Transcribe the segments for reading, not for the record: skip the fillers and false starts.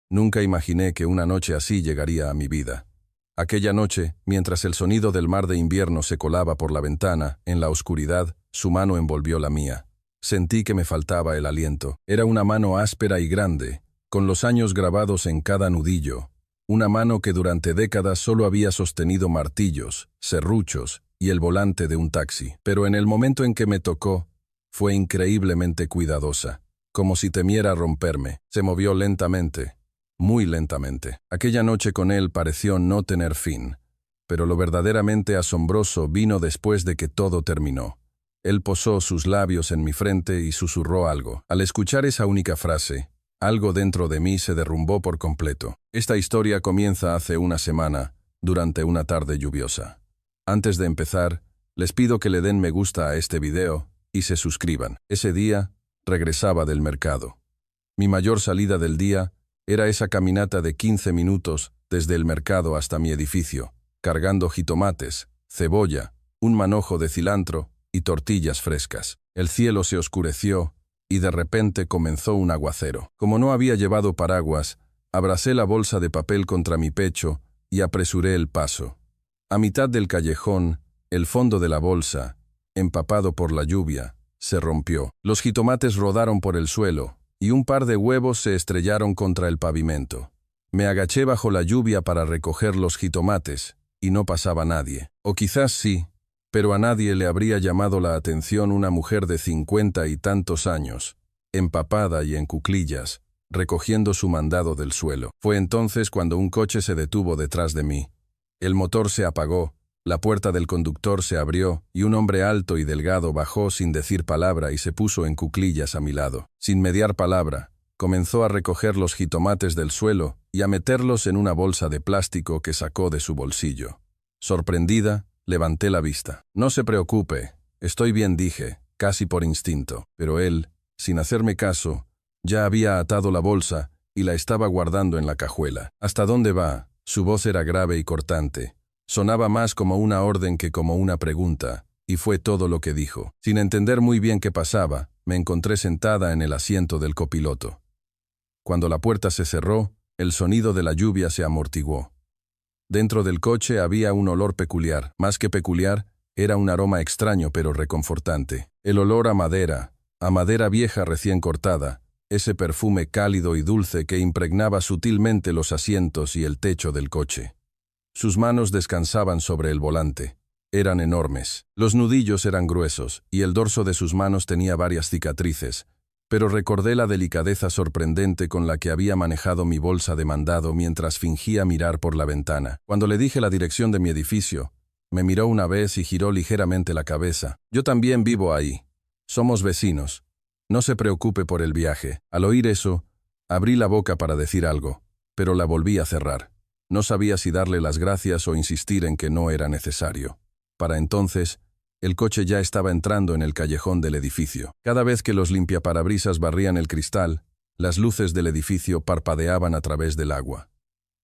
Nunca imaginé que una noche así llegaría a mi vida. Aquella noche, mientras el sonido del mar de invierno se colaba por la ventana, en la oscuridad, su mano envolvió la mía. Sentí que me faltaba el aliento. Era una mano áspera y grande, con los años grabados en cada nudillo. Una mano que durante décadas solo había sostenido martillos, serruchos y el volante de un taxi. Pero en el momento en que me tocó, fue increíblemente cuidadosa, como si temiera romperme. Se movió lentamente, muy lentamente. Aquella noche con él pareció no tener fin, pero lo verdaderamente asombroso vino después de que todo terminó. Él posó sus labios en mi frente y susurró algo. Al escuchar esa única frase, algo dentro de mí se derrumbó por completo. Esta historia comienza hace una semana, durante una tarde lluviosa. Antes de empezar, les pido que le den me gusta a este video y se suscriban. Ese día, regresaba del mercado. Mi mayor salida del día era esa caminata de 15 minutos desde el mercado hasta mi edificio, cargando jitomates, cebolla, un manojo de cilantro y tortillas frescas. El cielo se oscureció y de repente comenzó un aguacero. Como no había llevado paraguas, abracé la bolsa de papel contra mi pecho y apresuré el paso. A mitad del callejón, el fondo de la bolsa, empapado por la lluvia, se rompió. Los jitomates rodaron por el suelo y un par de huevos se estrellaron contra el pavimento. Me agaché bajo la lluvia para recoger los jitomates y no pasaba nadie. O quizás sí, pero a nadie le habría llamado la atención una mujer de 50 y tantos años, empapada y en cuclillas, recogiendo su mandado del suelo. Fue entonces cuando un coche se detuvo detrás de mí. El motor se apagó, la puerta del conductor se abrió y un hombre alto y delgado bajó sin decir palabra y se puso en cuclillas a mi lado. Sin mediar palabra, comenzó a recoger los jitomates del suelo y a meterlos en una bolsa de plástico que sacó de su bolsillo. Sorprendida, levanté la vista. «No se preocupe, estoy bien», dije, casi por instinto. Pero él, sin hacerme caso, ya había atado la bolsa y la estaba guardando en la cajuela. «¿Hasta dónde va?». Su voz era grave y cortante. Sonaba más como una orden que como una pregunta, y fue todo lo que dijo. Sin entender muy bien qué pasaba, me encontré sentada en el asiento del copiloto. Cuando la puerta se cerró, el sonido de la lluvia se amortiguó. Dentro del coche había un olor peculiar. Más que peculiar, era un aroma extraño pero reconfortante. El olor a madera vieja recién cortada, ese perfume cálido y dulce que impregnaba sutilmente los asientos y el techo del coche. Sus manos descansaban sobre el volante. Eran enormes. Los nudillos eran gruesos y el dorso de sus manos tenía varias cicatrices, pero recordé la delicadeza sorprendente con la que había manejado mi bolsa de mandado mientras fingía mirar por la ventana. Cuando le dije la dirección de mi edificio, me miró una vez y giró ligeramente la cabeza. «Yo también vivo ahí. Somos vecinos. No se preocupe por el viaje». Al oír eso, abrí la boca para decir algo, pero la volví a cerrar. No sabía si darle las gracias o insistir en que no era necesario. Para entonces, el coche ya estaba entrando en el callejón del edificio. Cada vez que los limpiaparabrisas barrían el cristal, las luces del edificio parpadeaban a través del agua.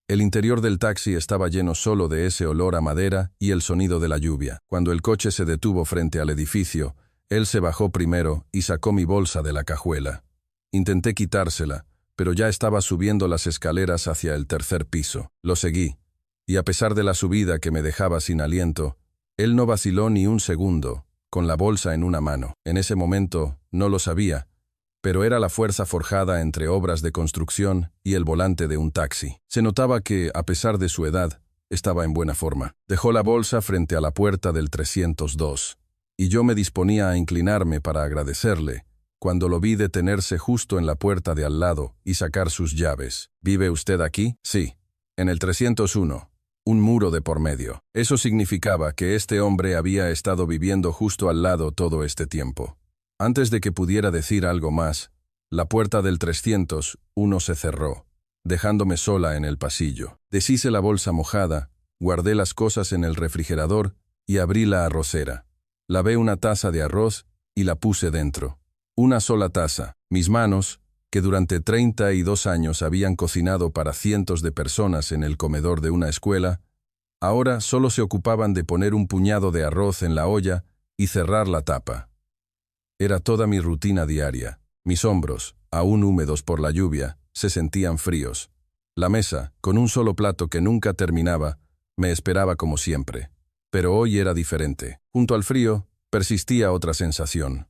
El interior del taxi estaba lleno solo de ese olor a madera y el sonido de la lluvia. Cuando el coche se detuvo frente al edificio, él se bajó primero y sacó mi bolsa de la cajuela. Intenté quitársela, pero ya estaba subiendo las escaleras hacia el tercer piso. Lo seguí, y a pesar de la subida que me dejaba sin aliento, él no vaciló ni un segundo, con la bolsa en una mano. En ese momento, no lo sabía, pero era la fuerza forjada entre obras de construcción y el volante de un taxi. Se notaba que, a pesar de su edad, estaba en buena forma. Dejó la bolsa frente a la puerta del 302, y yo me disponía a inclinarme para agradecerle, cuando lo vi detenerse justo en la puerta de al lado y sacar sus llaves. «¿Vive usted aquí?». «Sí, en el 301, un muro de por medio». Eso significaba que este hombre había estado viviendo justo al lado todo este tiempo. Antes de que pudiera decir algo más, la puerta del 301 se cerró, dejándome sola en el pasillo. Deshice la bolsa mojada, guardé las cosas en el refrigerador y abrí la arrocera. Lavé una taza de arroz y la puse dentro. Una sola taza. Mis manos, que durante 32 años habían cocinado para cientos de personas en el comedor de una escuela, ahora solo se ocupaban de poner un puñado de arroz en la olla y cerrar la tapa. Era toda mi rutina diaria. Mis hombros, aún húmedos por la lluvia, se sentían fríos. La mesa, con un solo plato que nunca terminaba, me esperaba como siempre. Pero hoy era diferente. Junto al frío, persistía otra sensación.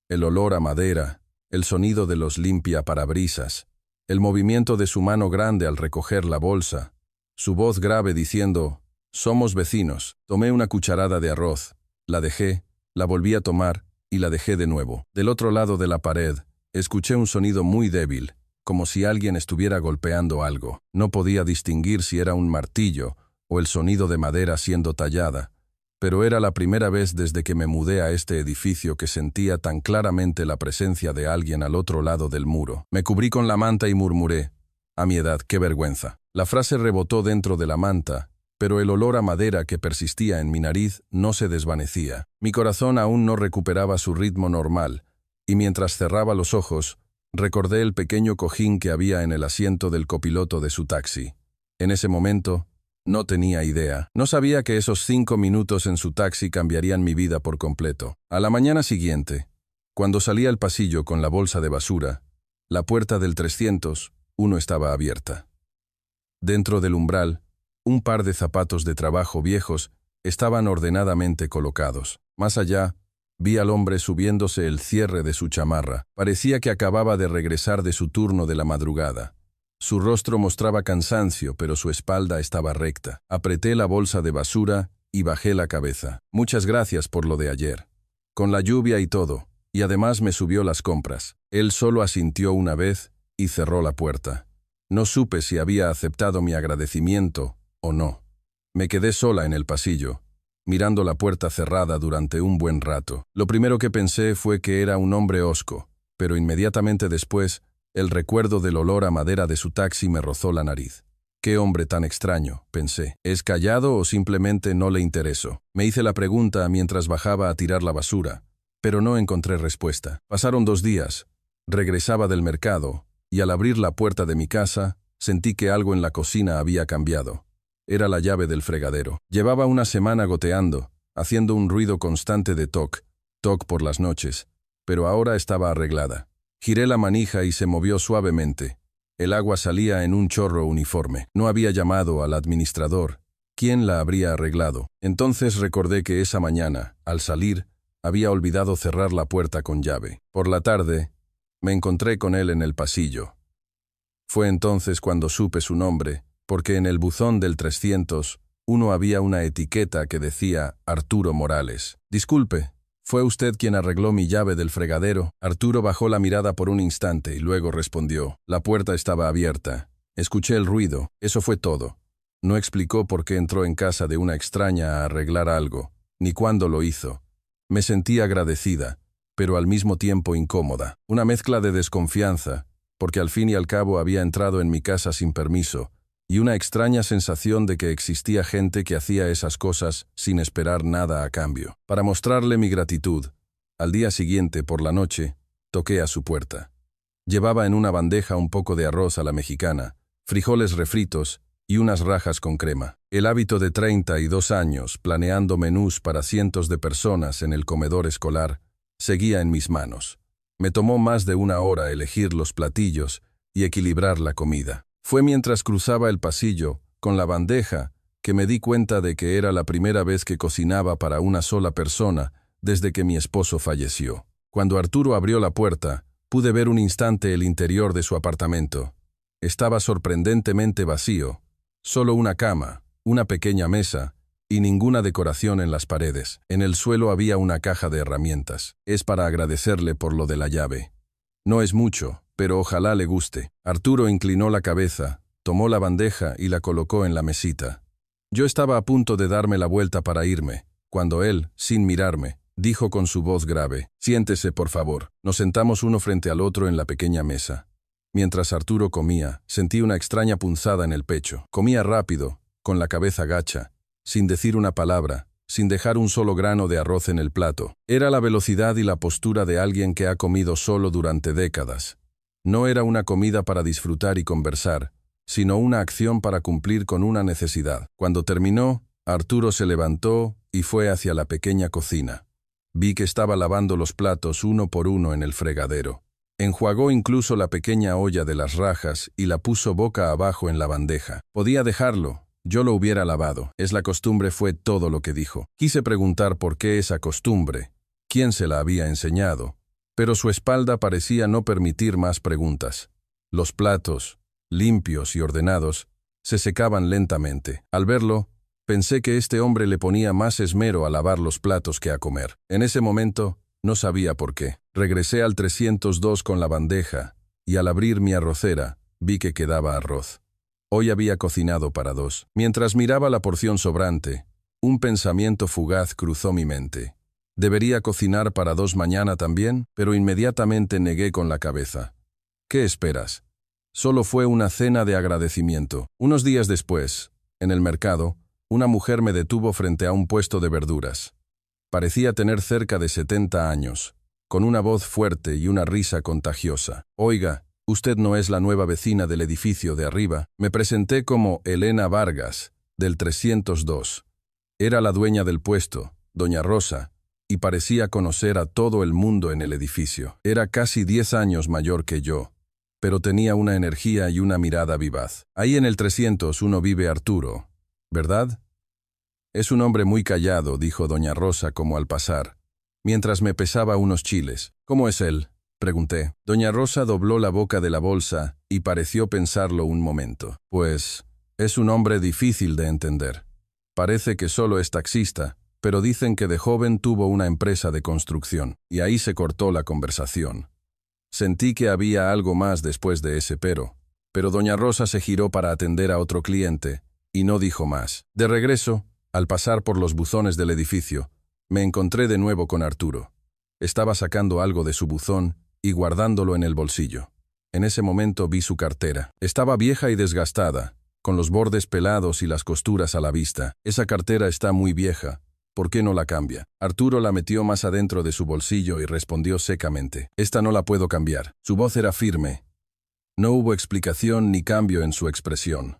El olor a madera, el sonido de los limpiaparabrisas, el movimiento de su mano grande al recoger la bolsa, su voz grave diciendo, «Somos vecinos». Tomé una cucharada de arroz, la dejé, la volví a tomar y la dejé de nuevo. Del otro lado de la pared, escuché un sonido muy débil, como si alguien estuviera golpeando algo. No podía distinguir si era un martillo o el sonido de madera siendo tallada, pero era la primera vez desde que me mudé a este edificio que sentía tan claramente la presencia de alguien al otro lado del muro. Me cubrí con la manta y murmuré, «A mi edad, qué vergüenza». La frase rebotó dentro de la manta, pero el olor a madera que persistía en mi nariz no se desvanecía. Mi corazón aún no recuperaba su ritmo normal, y mientras cerraba los ojos, recordé el pequeño cojín que había en el asiento del copiloto de su taxi. En ese momento, no tenía idea. No sabía que esos 5 minutos en su taxi cambiarían mi vida por completo. A la mañana siguiente, cuando salí al pasillo con la bolsa de basura, la puerta del 301 estaba abierta. Dentro del umbral, un par de zapatos de trabajo viejos estaban ordenadamente colocados. Más allá, vi al hombre subiéndose el cierre de su chamarra. Parecía que acababa de regresar de su turno de la madrugada. Su rostro mostraba cansancio, pero su espalda estaba recta. Apreté la bolsa de basura y bajé la cabeza. «Muchas gracias por lo de ayer. Con la lluvia y todo, y además me subió las compras». Él solo asintió una vez y cerró la puerta. No supe si había aceptado mi agradecimiento o no. Me quedé sola en el pasillo, mirando la puerta cerrada durante un buen rato. Lo primero que pensé fue que era un hombre hosco, pero inmediatamente después, el recuerdo del olor a madera de su taxi me rozó la nariz. «Qué hombre tan extraño», pensé. ¿Es callado o simplemente no le intereso? Me hice la pregunta mientras bajaba a tirar la basura, pero no encontré respuesta. Pasaron 2 días. Regresaba del mercado, y al abrir la puerta de mi casa, sentí que algo en la cocina había cambiado. Era la llave del fregadero. Llevaba una semana goteando, haciendo un ruido constante de toc por las noches, pero ahora estaba arreglada. Giré la manija y se movió suavemente. El agua salía en un chorro uniforme. No había llamado al administrador. ¿Quién la habría arreglado? Entonces recordé que esa mañana, al salir, había olvidado cerrar la puerta con llave. Por la tarde, me encontré con él en el pasillo. Fue entonces cuando supe su nombre, porque en el buzón del 301 había una etiqueta que decía Arturo Morales. «Disculpe, ¿fue usted quien arregló mi llave del fregadero?» Arturo bajó la mirada por un instante y luego respondió. «La puerta estaba abierta. Escuché el ruido. Eso fue todo». No explicó por qué entró en casa de una extraña a arreglar algo, ni cuándo lo hizo. Me sentí agradecida, pero al mismo tiempo incómoda. Una mezcla de desconfianza, porque al fin y al cabo había entrado en mi casa sin permiso, y una extraña sensación de que existía gente que hacía esas cosas sin esperar nada a cambio. Para mostrarle mi gratitud, al día siguiente, por la noche, toqué a su puerta. Llevaba en una bandeja un poco de arroz a la mexicana, frijoles refritos y unas rajas con crema. El hábito de 32 años, planeando menús para cientos de personas en el comedor escolar, seguía en mis manos. Me tomó más de 1 hora elegir los platillos y equilibrar la comida. Fue mientras cruzaba el pasillo, con la bandeja, que me di cuenta de que era la primera vez que cocinaba para una sola persona desde que mi esposo falleció. Cuando Arturo abrió la puerta, pude ver un instante el interior de su apartamento. Estaba sorprendentemente vacío, solo una cama, una pequeña mesa y ninguna decoración en las paredes. En el suelo había una caja de herramientas. Es para agradecerle por lo de la llave. No es mucho, pero ojalá le guste. Arturo inclinó la cabeza, tomó la bandeja y la colocó en la mesita. Yo estaba a punto de darme la vuelta para irme, cuando él, sin mirarme, dijo con su voz grave, «Siéntese, por favor». Nos sentamos uno frente al otro en la pequeña mesa. Mientras Arturo comía, sentí una extraña punzada en el pecho. Comía rápido, con la cabeza gacha, sin decir una palabra, sin dejar un solo grano de arroz en el plato. Era la velocidad y la postura de alguien que ha comido solo durante décadas. No era una comida para disfrutar y conversar, sino una acción para cumplir con una necesidad. Cuando terminó, Arturo se levantó y fue hacia la pequeña cocina. Vi que estaba lavando los platos uno por uno en el fregadero. Enjuagó incluso la pequeña olla de las rajas y la puso boca abajo en la bandeja. Podía dejarlo, yo lo hubiera lavado. Es la costumbre, fue todo lo que dijo. Quise preguntar por qué esa costumbre, quién se la había enseñado, pero su espalda parecía no permitir más preguntas. Los platos, limpios y ordenados, se secaban lentamente. Al verlo, pensé que este hombre le ponía más esmero a lavar los platos que a comer. En ese momento, no sabía por qué. Regresé al 302 con la bandeja, y al abrir mi arrocera, vi que quedaba arroz. Hoy había cocinado para 2. Mientras miraba la porción sobrante, un pensamiento fugaz cruzó mi mente. ¿Debería cocinar para 2 mañana también? Pero inmediatamente negué con la cabeza. ¿Qué esperas? Solo fue una cena de agradecimiento. Unos días después, en el mercado, una mujer me detuvo frente a un puesto de verduras. Parecía tener cerca de 70 años, con una voz fuerte y una risa contagiosa. Oiga, usted no es la nueva vecina del edificio de arriba. Me presenté como Elena Vargas, del 302. Era la dueña del puesto, doña Rosa, y parecía conocer a todo el mundo en el edificio. Era casi 10 años mayor que yo, pero tenía una energía y una mirada vivaz. Ahí en el 301 vive Arturo, ¿verdad? Es un hombre muy callado, dijo doña Rosa como al pasar, mientras me pesaba unos chiles. ¿Cómo es él?, pregunté. Doña Rosa dobló la boca de la bolsa y pareció pensarlo un momento. Pues, es un hombre difícil de entender. Parece que solo es taxista, pero dicen que de joven tuvo una empresa de construcción, y ahí se cortó la conversación. Sentí que había algo más después de ese pero doña Rosa se giró para atender a otro cliente, y no dijo más. De regreso, al pasar por los buzones del edificio, me encontré de nuevo con Arturo. Estaba sacando algo de su buzón y guardándolo en el bolsillo. En ese momento vi su cartera. Estaba vieja y desgastada, con los bordes pelados y las costuras a la vista. Esa cartera está muy vieja. ¿Por qué no la cambia? Arturo la metió más adentro de su bolsillo y respondió secamente. Esta no la puedo cambiar. Su voz era firme. No hubo explicación ni cambio en su expresión.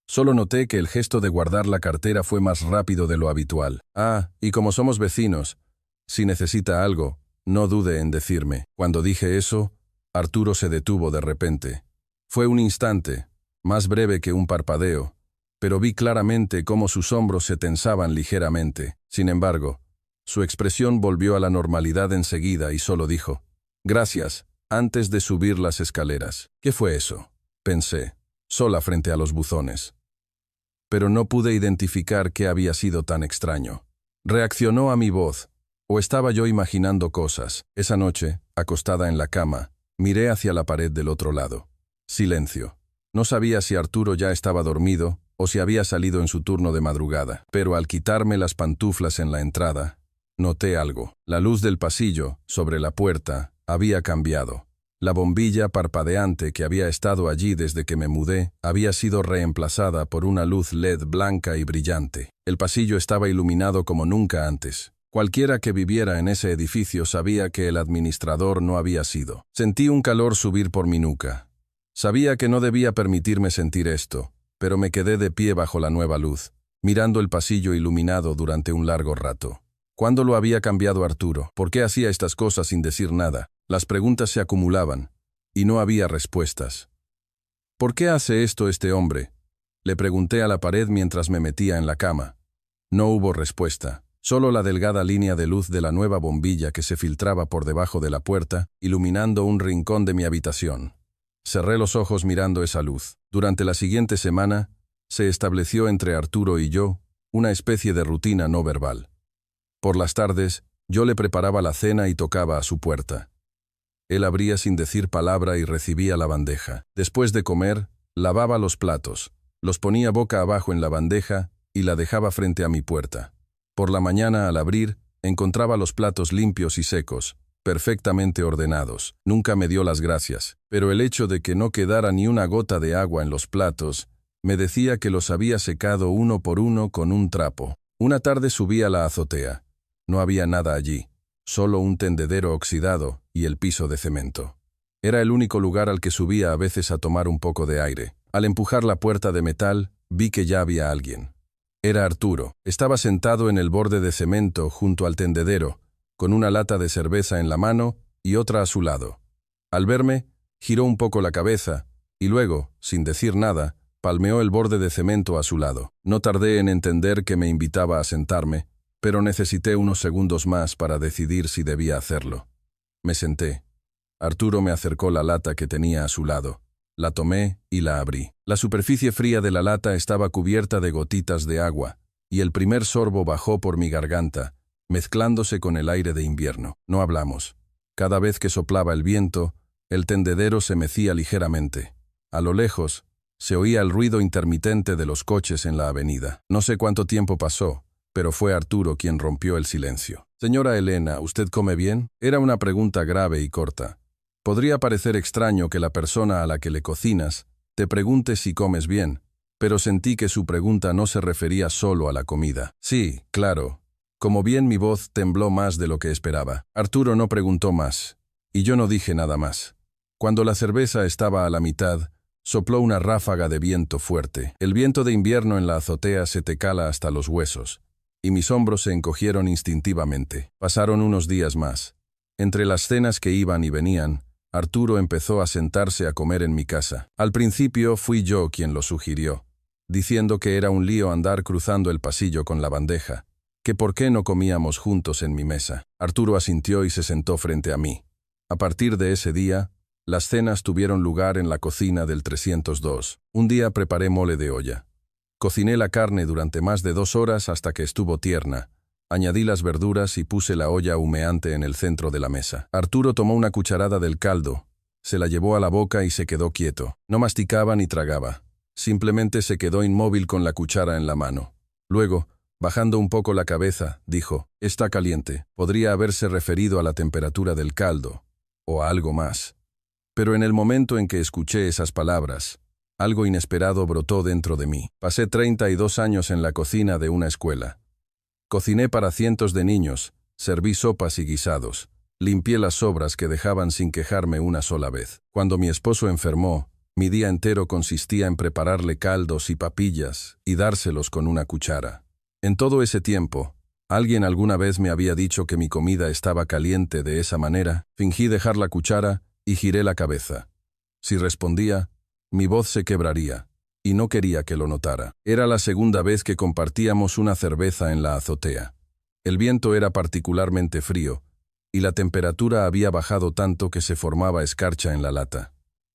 Solo noté que el gesto de guardar la cartera fue más rápido de lo habitual. Ah, y como somos vecinos, si necesita algo, no dude en decirme. Cuando dije eso, Arturo se detuvo de repente. Fue un instante, más breve que un parpadeo, pero vi claramente cómo sus hombros se tensaban ligeramente. Sin embargo, su expresión volvió a la normalidad enseguida y solo dijo, «Gracias», antes de subir las escaleras. ¿Qué fue eso?, pensé, sola frente a los buzones. Pero no pude identificar qué había sido tan extraño. Reaccionó a mi voz, o estaba yo imaginando cosas. Esa noche, acostada en la cama, miré hacia la pared del otro lado. Silencio. No sabía si Arturo ya estaba dormido o si había salido en su turno de madrugada, pero al quitarme las pantuflas en la entrada, noté algo. La luz del pasillo, sobre la puerta, había cambiado. La bombilla parpadeante que había estado allí desde que me mudé había sido reemplazada por una luz LED blanca y brillante. El pasillo estaba iluminado como nunca antes. Cualquiera que viviera en ese edificio sabía que el administrador no había sido. Sentí un calor subir por mi nuca. Sabía que no debía permitirme sentir esto, pero me quedé de pie bajo la nueva luz, mirando el pasillo iluminado durante un largo rato. ¿Cuándo lo había cambiado Arturo? ¿Por qué hacía estas cosas sin decir nada? Las preguntas se acumulaban, y no había respuestas. ¿Por qué hace esto este hombre?, le pregunté a la pared mientras me metía en la cama. No hubo respuesta, solo la delgada línea de luz de la nueva bombilla que se filtraba por debajo de la puerta, iluminando un rincón de mi habitación. Cerré los ojos mirando esa luz. Durante la siguiente semana, se estableció entre Arturo y yo una especie de rutina no verbal. Por las tardes, yo le preparaba la cena y tocaba a su puerta. Él abría sin decir palabra y recibía la bandeja. Después de comer, lavaba los platos, los ponía boca abajo en la bandeja y la dejaba frente a mi puerta. Por la mañana, al abrir, encontraba los platos limpios y secos, perfectamente ordenados. Nunca me dio las gracias, pero el hecho de que no quedara ni una gota de agua en los platos me decía que los había secado uno por uno con un trapo. Una tarde subí a la azotea. No había nada allí, solo un tendedero oxidado y el piso de cemento. Era el único lugar al que subía a veces a tomar un poco de aire. Al empujar la puerta de metal, vi que ya había alguien. Era Arturo. Estaba sentado en el borde de cemento junto al tendedero, con una lata de cerveza en la mano y otra a su lado. Al verme, giró un poco la cabeza, y luego, sin decir nada, palmeó el borde de cemento a su lado. No tardé en entender que me invitaba a sentarme, pero necesité unos segundos más para decidir si debía hacerlo. Me senté. Arturo me acercó la lata que tenía a su lado. La tomé y la abrí. La superficie fría de la lata estaba cubierta de gotitas de agua, y el primer sorbo bajó por mi garganta, mezclándose con el aire de invierno. No hablamos. Cada vez que soplaba el viento, el tendedero se mecía ligeramente. A lo lejos, se oía el ruido intermitente de los coches en la avenida. No sé cuánto tiempo pasó, pero fue Arturo quien rompió el silencio. «Señora Elena, ¿usted come bien?». Era una pregunta grave y corta. Podría parecer extraño que la persona a la que le cocinas te pregunte si comes bien, pero sentí que su pregunta no se refería solo a la comida. «Sí, claro». Como bien mi voz tembló más de lo que esperaba. Arturo no preguntó más, y yo no dije nada más. Cuando la cerveza estaba a la mitad, sopló una ráfaga de viento fuerte. El viento de invierno en la azotea se te cala hasta los huesos, y mis hombros se encogieron instintivamente. Pasaron unos días más. Entre las cenas que iban y venían, Arturo empezó a sentarse a comer en mi casa. Al principio fui yo quien lo sugirió, diciendo que era un lío andar cruzando el pasillo con la bandeja, que por qué no comíamos juntos en mi mesa. Arturo asintió y se sentó frente a mí. A partir de ese día, las cenas tuvieron lugar en la cocina del 302. Un día preparé mole de olla. Cociné la carne durante más de 2 horas hasta que estuvo tierna. Añadí las verduras y puse la olla humeante en el centro de la mesa. Arturo tomó una cucharada del caldo, se la llevó a la boca y se quedó quieto. No masticaba ni tragaba. Simplemente se quedó inmóvil con la cuchara en la mano. Luego, bajando un poco la cabeza, dijo: «Está caliente». Podría haberse referido a la temperatura del caldo, o a algo más. Pero en el momento en que escuché esas palabras, algo inesperado brotó dentro de mí. Pasé 32 años en la cocina de una escuela. Cociné para cientos de niños, serví sopas y guisados, limpié las sobras que dejaban sin quejarme una sola vez. Cuando mi esposo enfermó, mi día entero consistía en prepararle caldos y papillas y dárselos con una cuchara. En todo ese tiempo, ¿alguien alguna vez me había dicho que mi comida estaba caliente de esa manera? Fingí dejar la cuchara y giré la cabeza. Si respondía, mi voz se quebraría, y no quería que lo notara. Era la segunda vez que compartíamos una cerveza en la azotea. El viento era particularmente frío, y la temperatura había bajado tanto que se formaba escarcha en la lata.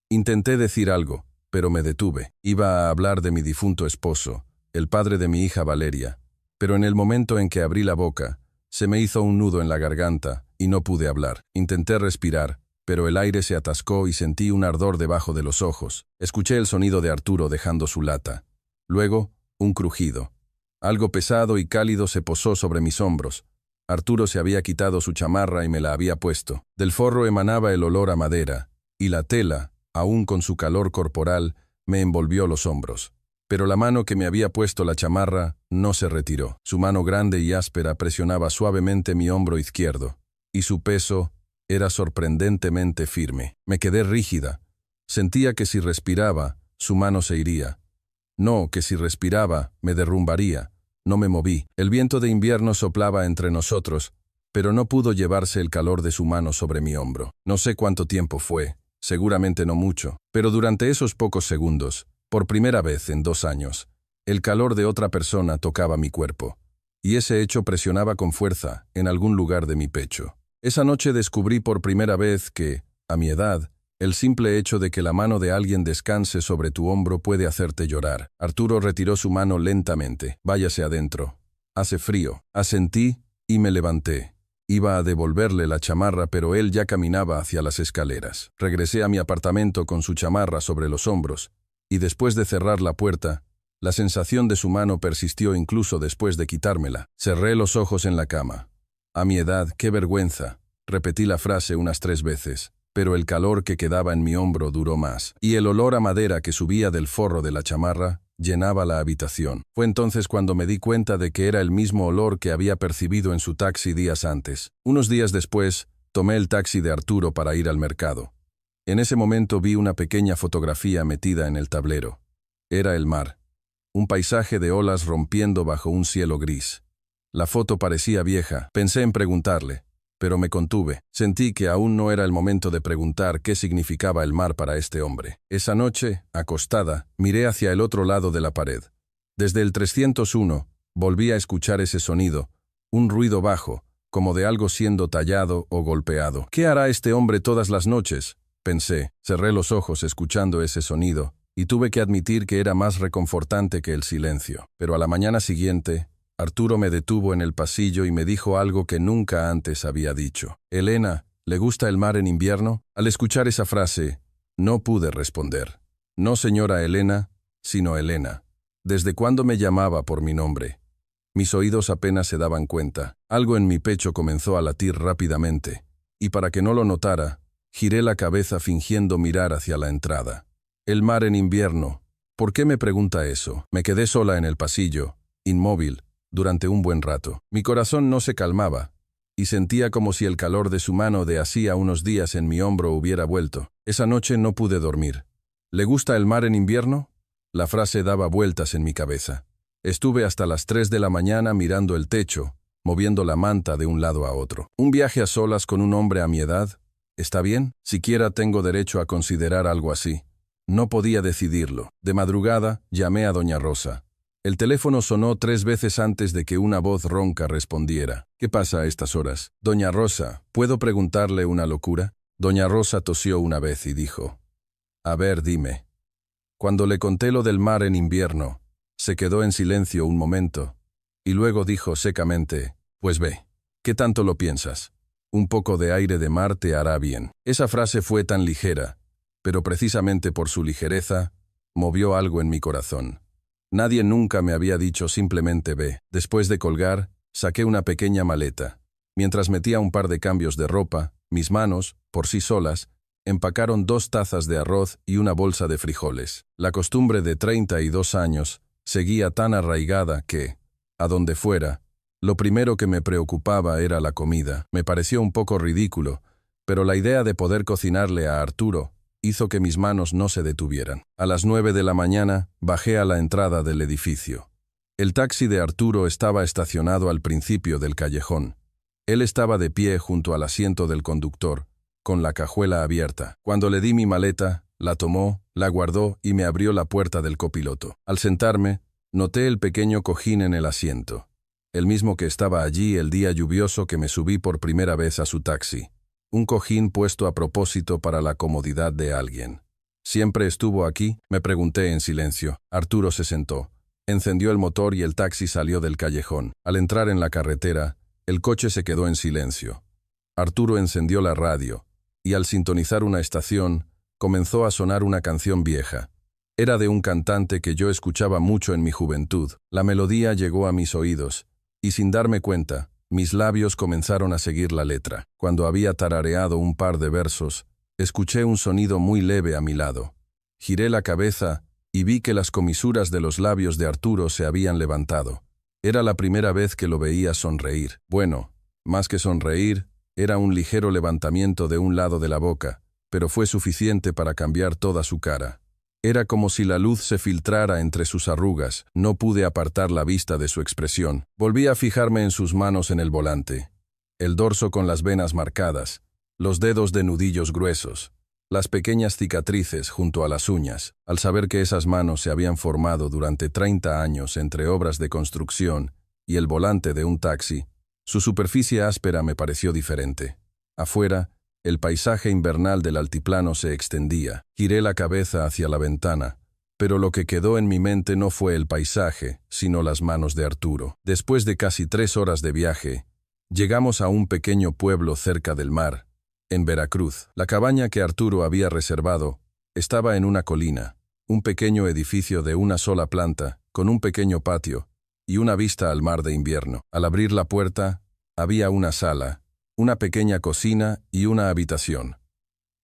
Intenté decir algo, pero me detuve. Iba a hablar de mi difunto esposo, el padre de mi hija Valeria, pero en el momento en que abrí la boca, se me hizo un nudo en la garganta y no pude hablar. Intenté respirar, pero el aire se atascó y sentí un ardor debajo de los ojos. Escuché el sonido de Arturo dejando su lata. Luego, un crujido. Algo pesado y cálido se posó sobre mis hombros. Arturo se había quitado su chamarra y me la había puesto. Del forro emanaba el olor a madera, y la tela, aún con su calor corporal, me envolvió los hombros. Pero la mano que me había puesto la chamarra no se retiró. Su mano grande y áspera presionaba suavemente mi hombro izquierdo, y su peso era sorprendentemente firme. Me quedé rígida. Sentía que si respiraba, su mano se iría. No, que si respiraba, me derrumbaría. No me moví. El viento de invierno soplaba entre nosotros, pero no pudo llevarse el calor de su mano sobre mi hombro. No sé cuánto tiempo fue, seguramente no mucho, pero durante esos pocos segundos, por primera vez en 2 años, el calor de otra persona tocaba mi cuerpo, y ese hecho presionaba con fuerza en algún lugar de mi pecho. Esa noche descubrí por primera vez que, a mi edad, el simple hecho de que la mano de alguien descanse sobre tu hombro puede hacerte llorar. Arturo retiró su mano lentamente. «Váyase adentro. Hace frío». Asentí y me levanté. Iba a devolverle la chamarra, pero él ya caminaba hacia las escaleras. Regresé a mi apartamento con su chamarra sobre los hombros, y después de cerrar la puerta, la sensación de su mano persistió incluso después de quitármela. Cerré los ojos en la cama. «A mi edad, qué vergüenza». Repetí la frase unas 3 veces, pero el calor que quedaba en mi hombro duró más, y el olor a madera que subía del forro de la chamarra llenaba la habitación. Fue entonces cuando me di cuenta de que era el mismo olor que había percibido en su taxi días antes. Unos días después, tomé el taxi de Arturo para ir al mercado. En ese momento vi una pequeña fotografía metida en el tablero. Era el mar, un paisaje de olas rompiendo bajo un cielo gris. La foto parecía vieja. Pensé en preguntarle, pero me contuve. Sentí que aún no era el momento de preguntar qué significaba el mar para este hombre. Esa noche, acostada, miré hacia el otro lado de la pared. Desde el 301, volví a escuchar ese sonido, un ruido bajo, como de algo siendo tallado o golpeado. ¿Qué hará este hombre todas las noches?, pensé. Cerré los ojos escuchando ese sonido, y tuve que admitir que era más reconfortante que el silencio. Pero a la mañana siguiente, Arturo me detuvo en el pasillo y me dijo algo que nunca antes había dicho. «Elena, ¿le gusta el mar en invierno?». Al escuchar esa frase, no pude responder. No señora Elena, sino Elena. ¿Desde cuándo me llamaba por mi nombre? Mis oídos apenas se daban cuenta. Algo en mi pecho comenzó a latir rápidamente, y para que no lo notara, giré la cabeza fingiendo mirar hacia la entrada. El mar en invierno. ¿Por qué me pregunta eso? Me quedé sola en el pasillo, inmóvil, durante un buen rato. Mi corazón no se calmaba, y sentía como si el calor de su mano de hacía unos días en mi hombro hubiera vuelto. Esa noche no pude dormir. ¿Le gusta el mar en invierno? La frase daba vueltas en mi cabeza. Estuve hasta las 3 de la mañana mirando el techo, moviendo la manta de un lado a otro. ¿Un viaje a solas con un hombre a mi edad? ¿Está bien? Siquiera tengo derecho a considerar algo así. No podía decidirlo. De madrugada, llamé a doña Rosa. El teléfono sonó 3 veces antes de que una voz ronca respondiera. ¿Qué pasa a estas horas? Doña Rosa, ¿puedo preguntarle una locura? Doña Rosa tosió una vez y dijo: «A ver, dime». Cuando le conté lo del mar en invierno, se quedó en silencio un momento, y luego dijo secamente: «Pues ve, ¿qué tanto lo piensas? Un poco de aire de mar te hará bien». Esa frase fue tan ligera, pero precisamente por su ligereza, movió algo en mi corazón. Nadie nunca me había dicho simplemente ve. Después de colgar, saqué una pequeña maleta. Mientras metía un par de cambios de ropa, mis manos, por sí solas, empacaron 2 tazas de arroz y una bolsa de frijoles. La costumbre de 32 años seguía tan arraigada que, a donde fuera, lo primero que me preocupaba era la comida. Me pareció un poco ridículo, pero la idea de poder cocinarle a Arturo hizo que mis manos no se detuvieran. A las 9 de la mañana, bajé a la entrada del edificio. El taxi de Arturo estaba estacionado al principio del callejón. Él estaba de pie junto al asiento del conductor, con la cajuela abierta. Cuando le di mi maleta, la tomó, la guardó y me abrió la puerta del copiloto. Al sentarme, noté el pequeño cojín en el asiento, el mismo que estaba allí el día lluvioso que me subí por primera vez a su taxi. Un cojín puesto a propósito para la comodidad de alguien. ¿Siempre estuvo aquí?, me pregunté en silencio. Arturo se sentó, encendió el motor y el taxi salió del callejón. Al entrar en la carretera, el coche se quedó en silencio. Arturo encendió la radio, y al sintonizar una estación, comenzó a sonar una canción vieja. Era de un cantante que yo escuchaba mucho en mi juventud. La melodía llegó a mis oídos, y sin darme cuenta, mis labios comenzaron a seguir la letra. Cuando había tarareado un par de versos, escuché un sonido muy leve a mi lado. Giré la cabeza y vi que las comisuras de los labios de Arturo se habían levantado. Era la primera vez que lo veía sonreír. Bueno, más que sonreír, era un ligero levantamiento de un lado de la boca, pero fue suficiente para cambiar toda su cara. Era como si la luz se filtrara entre sus arrugas. No pude apartar la vista de su expresión. Volví a fijarme en sus manos en el volante. El dorso con las venas marcadas, los dedos de nudillos gruesos, las pequeñas cicatrices junto a las uñas. Al saber que esas manos se habían formado durante 30 años entre obras de construcción y el volante de un taxi, su superficie áspera me pareció diferente. Afuera, el paisaje invernal del altiplano se extendía. Giré la cabeza hacia la ventana, pero lo que quedó en mi mente no fue el paisaje, sino las manos de Arturo. Después de casi 3 horas de viaje, llegamos a un pequeño pueblo cerca del mar, en Veracruz. La cabaña que Arturo había reservado estaba en una colina, un pequeño edificio de una sola planta, con un pequeño patio y una vista al mar de invierno. Al abrir la puerta, había una sala, una pequeña cocina y una habitación.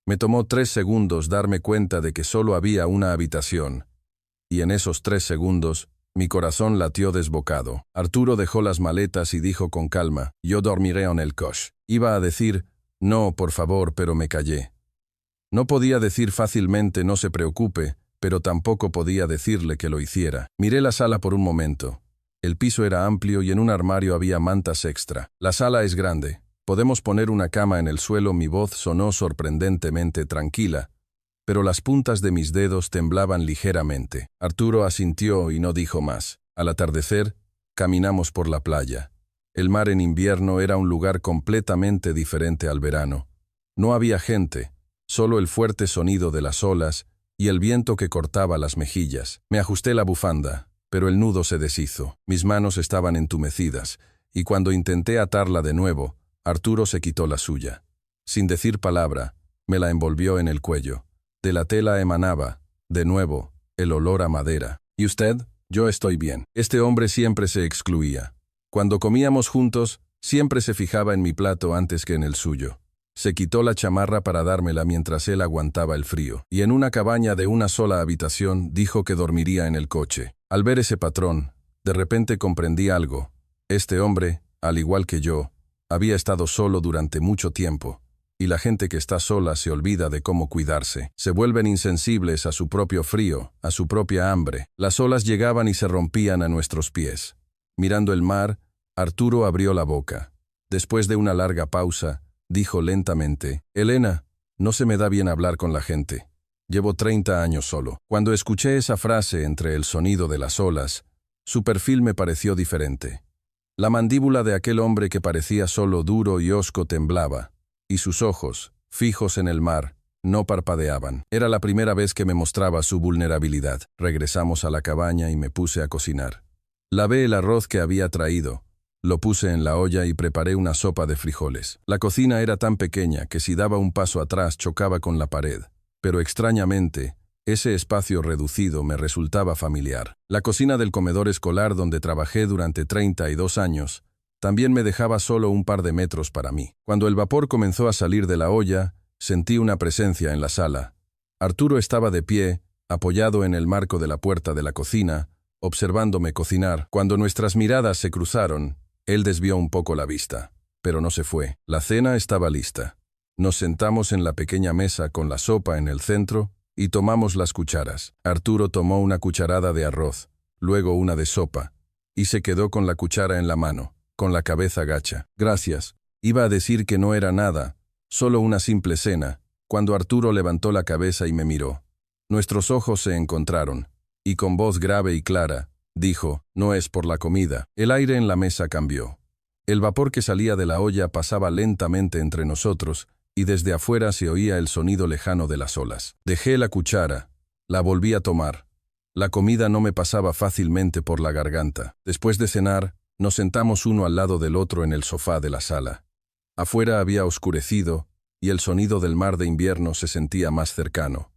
Me tomó 3 segundos darme cuenta de que solo había una habitación, y en esos 3 segundos, mi corazón latió desbocado. Arturo dejó las maletas y dijo con calma: «Yo dormiré en el coche». Iba a decir: «No, por favor», pero me callé. No podía decir fácilmente «no se preocupe», pero tampoco podía decirle que lo hiciera. Miré la sala por un momento. El piso era amplio y en un armario había mantas extra. «La sala es grande», Podemos poner una cama en el suelo. Mi voz sonó sorprendentemente tranquila, pero las puntas de mis dedos temblaban ligeramente. Arturo asintió y no dijo más. Al atardecer, caminamos por la playa. El mar en invierno era un lugar completamente diferente al verano. No había gente, solo el fuerte sonido de las olas y el viento que cortaba las mejillas. Me ajusté la bufanda, pero el nudo se deshizo. Mis manos estaban entumecidas, y cuando intenté atarla de nuevo, Arturo se quitó la suya. Sin decir palabra, me la envolvió en el cuello. De la tela emanaba, de nuevo, el olor a madera. ¿Y usted? Yo estoy bien. Este hombre siempre se excluía. Cuando comíamos juntos, siempre se fijaba en mi plato antes que en el suyo. Se quitó la chamarra para dármela mientras él aguantaba el frío, y en una cabaña de una sola habitación dijo que dormiría en el coche. Al ver ese patrón, de repente comprendí algo. Este hombre, al igual que yo, había estado solo durante mucho tiempo, y la gente que está sola se olvida de cómo cuidarse. Se vuelven insensibles a su propio frío, a su propia hambre. Las olas llegaban y se rompían a nuestros pies. Mirando el mar, Arturo abrió la boca. Después de una larga pausa, dijo lentamente: «Elena, no se me da bien hablar con la gente. Llevo 30 años solo». Cuando escuché esa frase entre el sonido de las olas, su perfil me pareció diferente. La mandíbula de aquel hombre que parecía solo duro y hosco temblaba, y sus ojos, fijos en el mar, no parpadeaban. Era la primera vez que me mostraba su vulnerabilidad. Regresamos a la cabaña y me puse a cocinar. Lavé el arroz que había traído, lo puse en la olla y preparé una sopa de frijoles. La cocina era tan pequeña que si daba un paso atrás chocaba con la pared, pero extrañamente, ese espacio reducido me resultaba familiar. La cocina del comedor escolar donde trabajé durante 32 años también me dejaba solo un par de metros para mí. Cuando el vapor comenzó a salir de la olla, sentí una presencia en la sala. Arturo estaba de pie, apoyado en el marco de la puerta de la cocina, observándome cocinar. Cuando nuestras miradas se cruzaron, él desvió un poco la vista, pero no se fue. La cena estaba lista. Nos sentamos en la pequeña mesa con la sopa en el centro y tomamos las cucharas. Arturo tomó una cucharada de arroz, luego una de sopa, y se quedó con la cuchara en la mano, con la cabeza gacha. «Gracias». Iba a decir que no era nada, solo una simple cena, cuando Arturo levantó la cabeza y me miró. Nuestros ojos se encontraron, y con voz grave y clara, dijo: «No es por la comida». El aire en la mesa cambió. El vapor que salía de la olla pasaba lentamente entre nosotros, y desde afuera se oía el sonido lejano de las olas. Dejé la cuchara, la volví a tomar. La comida no me pasaba fácilmente por la garganta. Después de cenar, nos sentamos uno al lado del otro en el sofá de la sala. Afuera había oscurecido, y el sonido del mar de invierno se sentía más cercano.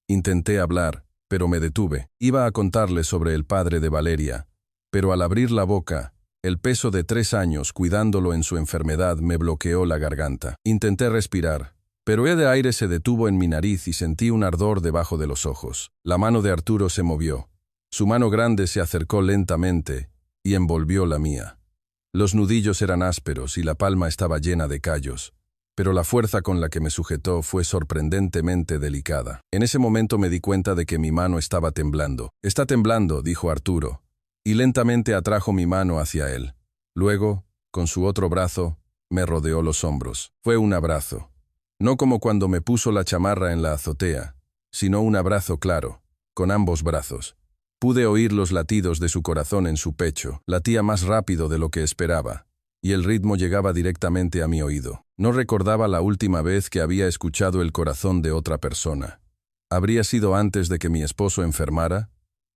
Intenté hablar, pero me detuve. Iba a contarle sobre el padre de Valeria, pero al abrir la boca, el peso de 3 años cuidándolo en su enfermedad me bloqueó la garganta. Intenté respirar, pero el aire se detuvo en mi nariz y sentí un ardor debajo de los ojos. La mano de Arturo se movió. Su mano grande se acercó lentamente y envolvió la mía. Los nudillos eran ásperos y la palma estaba llena de callos, pero la fuerza con la que me sujetó fue sorprendentemente delicada. En ese momento me di cuenta de que mi mano estaba temblando. «Está temblando», dijo Arturo, y lentamente atrajo mi mano hacia él. Luego, con su otro brazo, me rodeó los hombros. Fue un abrazo. No como cuando me puso la chamarra en la azotea, sino un abrazo claro, con ambos brazos. Pude oír los latidos de su corazón en su pecho. Latía más rápido de lo que esperaba, y el ritmo llegaba directamente a mi oído. No recordaba la última vez que había escuchado el corazón de otra persona. ¿Habría sido antes de que mi esposo enfermara?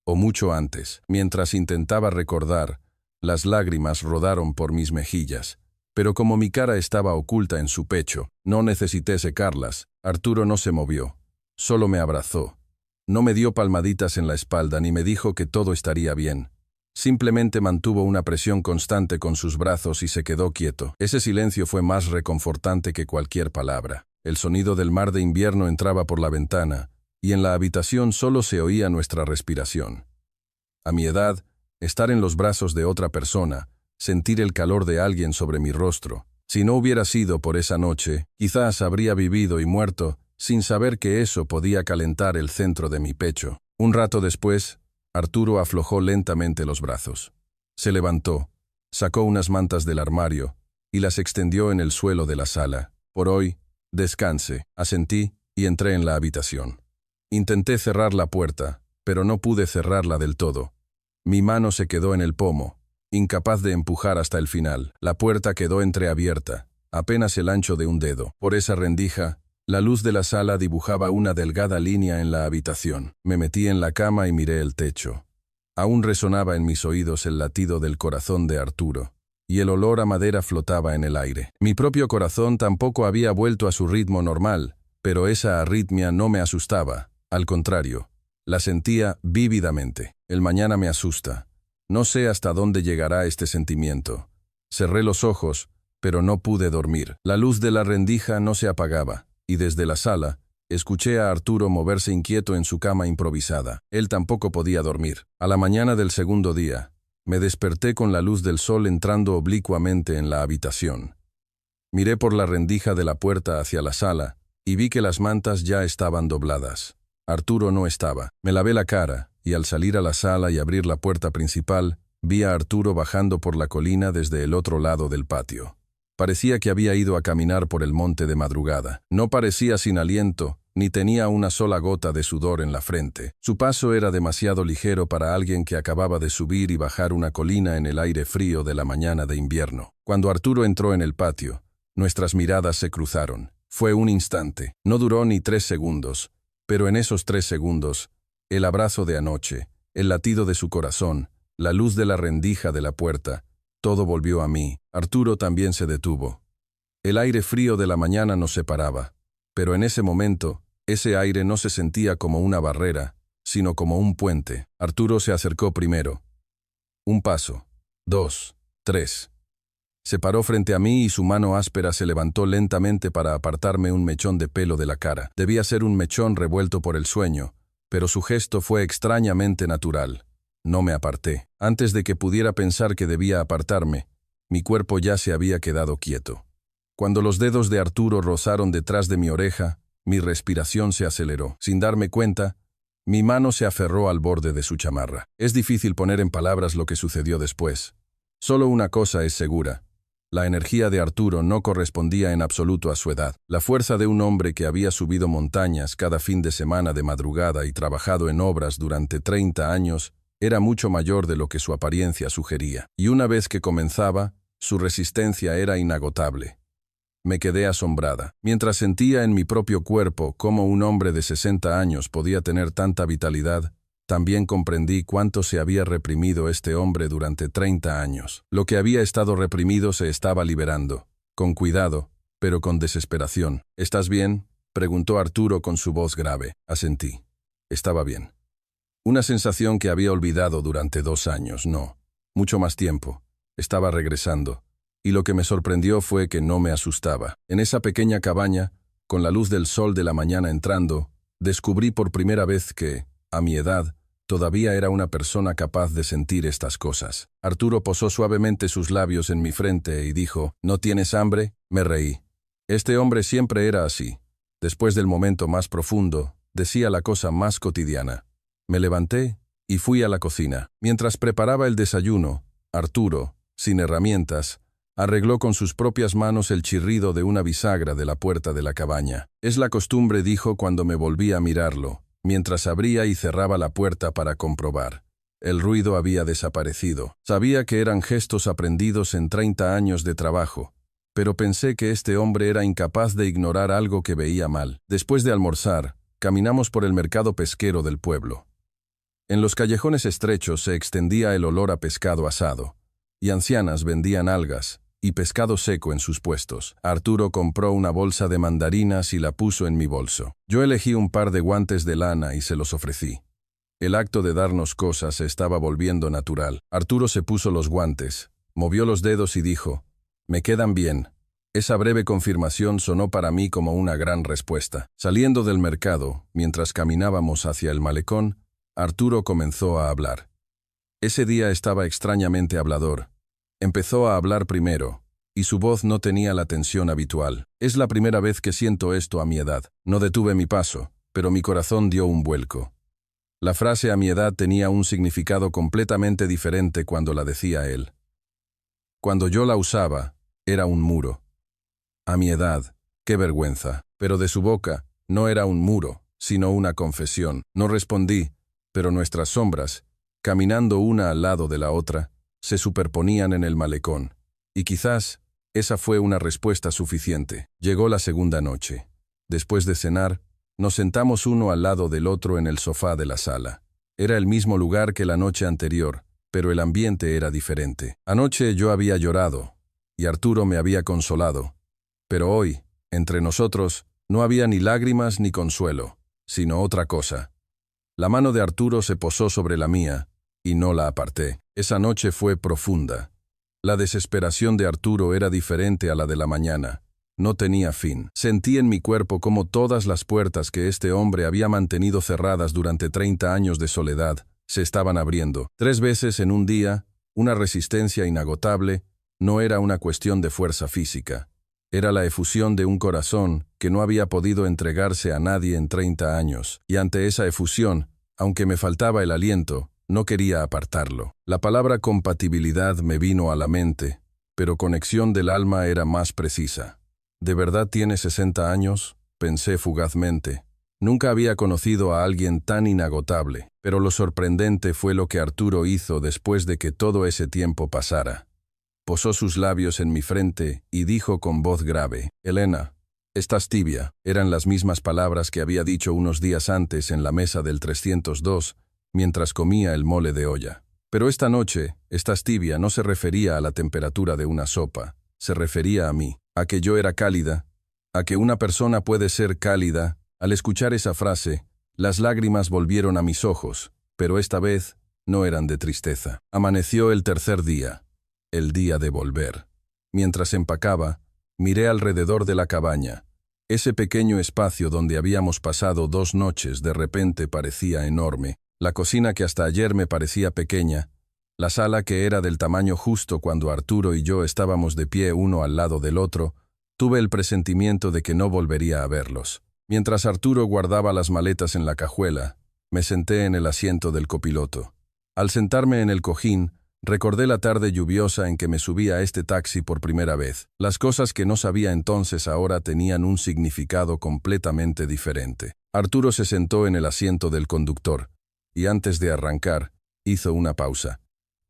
¿O mucho antes? Mientras intentaba recordar, las lágrimas rodaron por mis mejillas. Pero como mi cara estaba oculta en su pecho, no necesité secarlas. Arturo no se movió. Solo me abrazó. No me dio palmaditas en la espalda ni me dijo que todo estaría bien. Simplemente mantuvo una presión constante con sus brazos y se quedó quieto. Ese silencio fue más reconfortante que cualquier palabra. El sonido del mar de invierno entraba por la ventana, y en la habitación solo se oía nuestra respiración. A mi edad, estar en los brazos de otra persona, sentir el calor de alguien sobre mi rostro. Si no hubiera sido por esa noche, quizás habría vivido y muerto sin saber que eso podía calentar el centro de mi pecho. Un rato después, Arturo aflojó lentamente los brazos. Se levantó, sacó unas mantas del armario y las extendió en el suelo de la sala. Por hoy, descanse, asentí y entré en la habitación. Intenté cerrar la puerta, pero no pude cerrarla del todo. Mi mano se quedó en el pomo, incapaz de empujar hasta el final. La puerta quedó entreabierta, apenas el ancho de un dedo. Por esa rendija, la luz de la sala dibujaba una delgada línea en la habitación. Me metí en la cama y miré el techo. Aún resonaba en mis oídos el latido del corazón de Arturo, y el olor a madera flotaba en el aire. Mi propio corazón tampoco había vuelto a su ritmo normal, pero esa arritmia no me asustaba. Al contrario, la sentía vívidamente. El mañana me asusta. No sé hasta dónde llegará este sentimiento. Cerré los ojos, pero no pude dormir. La luz de la rendija no se apagaba, y desde la sala, escuché a Arturo moverse inquieto en su cama improvisada. Él tampoco podía dormir. A la mañana del segundo día, me desperté con la luz del sol entrando oblicuamente en la habitación. Miré por la rendija de la puerta hacia la sala, y vi que las mantas ya estaban dobladas. Arturo no estaba. Me lavé la cara, y al salir a la sala y abrir la puerta principal, vi a Arturo bajando por la colina desde el otro lado del patio. Parecía que había ido a caminar por el monte de madrugada. No parecía sin aliento, ni tenía una sola gota de sudor en la frente. Su paso era demasiado ligero para alguien que acababa de subir y bajar una colina en el aire frío de la mañana de invierno. Cuando Arturo entró en el patio, nuestras miradas se cruzaron. Fue un instante. No duró ni 3 segundos, pero en esos 3 segundos, el abrazo de anoche, el latido de su corazón, la luz de la rendija de la puerta, todo volvió a mí. Arturo también se detuvo. El aire frío de la mañana nos separaba, pero en ese momento, ese aire no se sentía como una barrera, sino como un puente. Arturo se acercó primero. 1 paso, 2, 3. Se paró frente a mí y su mano áspera se levantó lentamente para apartarme un mechón de pelo de la cara. Debía ser un mechón revuelto por el sueño, pero su gesto fue extrañamente natural. No me aparté. Antes de que pudiera pensar que debía apartarme, mi cuerpo ya se había quedado quieto. Cuando los dedos de Arturo rozaron detrás de mi oreja, mi respiración se aceleró. Sin darme cuenta, mi mano se aferró al borde de su chamarra. Es difícil poner en palabras lo que sucedió después. Solo una cosa es segura. La energía de Arturo no correspondía en absoluto a su edad. La fuerza de un hombre que había subido montañas cada fin de semana de madrugada y trabajado en obras durante 30 años era mucho mayor de lo que su apariencia sugería. Y una vez que comenzaba, su resistencia era inagotable. Me quedé asombrada. Mientras sentía en mi propio cuerpo cómo un hombre de 60 años podía tener tanta vitalidad, también comprendí cuánto se había reprimido este hombre durante 30 años. Lo que había estado reprimido se estaba liberando, con cuidado, pero con desesperación. ¿Estás bien?, preguntó Arturo con su voz grave. Asentí. Estaba bien. Una sensación que había olvidado durante 2 años, no, mucho más tiempo. Estaba regresando, y lo que me sorprendió fue que no me asustaba. En esa pequeña cabaña, con la luz del sol de la mañana entrando, descubrí por primera vez que, a mi edad, todavía era una persona capaz de sentir estas cosas. Arturo posó suavemente sus labios en mi frente y dijo, ¿no tienes hambre? Me reí. Este hombre siempre era así. Después del momento más profundo, decía la cosa más cotidiana. Me levanté y fui a la cocina. Mientras preparaba el desayuno, Arturo, sin herramientas, arregló con sus propias manos el chirrido de una bisagra de la puerta de la cabaña. Es la costumbre, dijo cuando me volví a mirarlo, mientras abría y cerraba la puerta para comprobar. El ruido había desaparecido. Sabía que eran gestos aprendidos en 30 años de trabajo, pero pensé que este hombre era incapaz de ignorar algo que veía mal. Después de almorzar, caminamos por el mercado pesquero del pueblo. En los callejones estrechos se extendía el olor a pescado asado, y ancianas vendían algas y pescado seco en sus puestos. Arturo compró una bolsa de mandarinas y la puso en mi bolso. Yo elegí un par de guantes de lana y se los ofrecí. El acto de darnos cosas se estaba volviendo natural. Arturo se puso los guantes, movió los dedos y dijo, «Me quedan bien». Esa breve confirmación sonó para mí como una gran respuesta. Saliendo del mercado, mientras caminábamos hacia el malecón, Arturo comenzó a hablar. Ese día estaba extrañamente hablador. Empezó a hablar primero, y su voz no tenía la tensión habitual. Es la primera vez que siento esto a mi edad. No detuve mi paso, pero mi corazón dio un vuelco. La frase a mi edad tenía un significado completamente diferente cuando la decía él. Cuando yo la usaba, Era un muro. A mi edad, qué vergüenza. Pero de su boca, no era un muro, sino una confesión. No respondí, pero nuestras sombras, caminando una al lado de la otra, se superponían en el malecón. Y quizás esa fue una respuesta suficiente. Llegó la segunda noche. Después de cenar, nos sentamos uno al lado del otro en el sofá de la sala. Era el mismo lugar que la noche anterior, pero el ambiente era diferente. Anoche yo había llorado, y Arturo me había consolado. Pero hoy, entre nosotros, no había ni lágrimas ni consuelo, sino otra cosa. La mano de Arturo se posó sobre la mía, y no la aparté. Esa noche fue profunda. La desesperación de Arturo era diferente a la de la mañana. No tenía fin. Sentí en mi cuerpo como todas las puertas que este hombre había mantenido cerradas durante 30 años de soledad se estaban abriendo. 3 veces en un día, una resistencia inagotable, no era una cuestión de fuerza física. Era la efusión de un corazón que no había podido entregarse a nadie en 30 años, y ante esa efusión, aunque me faltaba el aliento, no quería apartarlo. La palabra compatibilidad me vino a la mente, pero conexión del alma era más precisa. ¿De verdad tiene 60 años? Pensé fugazmente. Nunca había conocido a alguien tan inagotable, pero lo sorprendente fue lo que Arturo hizo después de que todo ese tiempo pasara. Posó sus labios en mi frente y dijo con voz grave, «Elena, estás tibia». Eran las mismas palabras que había dicho unos días antes en la mesa del 302, mientras comía el mole de olla. Pero esta noche, «estás tibia» no se refería a la temperatura de una sopa, se refería a mí, a que yo era cálida, a que una persona puede ser cálida. Al escuchar esa frase, las lágrimas volvieron a mis ojos, pero esta vez no eran de tristeza. Amaneció el tercer día, el día de volver. Mientras empacaba, miré alrededor de la cabaña. Ese pequeño espacio donde habíamos pasado 2 noches de repente parecía enorme. La cocina que hasta ayer me parecía pequeña, la sala que era del tamaño justo cuando Arturo y yo estábamos de pie uno al lado del otro, tuve el presentimiento de que no volvería a verlos. Mientras Arturo guardaba las maletas en la cajuela, me senté en el asiento del copiloto. Al sentarme en el cojín, recordé la tarde lluviosa en que me subí a este taxi por primera vez. Las cosas que no sabía entonces ahora tenían un significado completamente diferente. Arturo se sentó en el asiento del conductor, y antes de arrancar, hizo una pausa.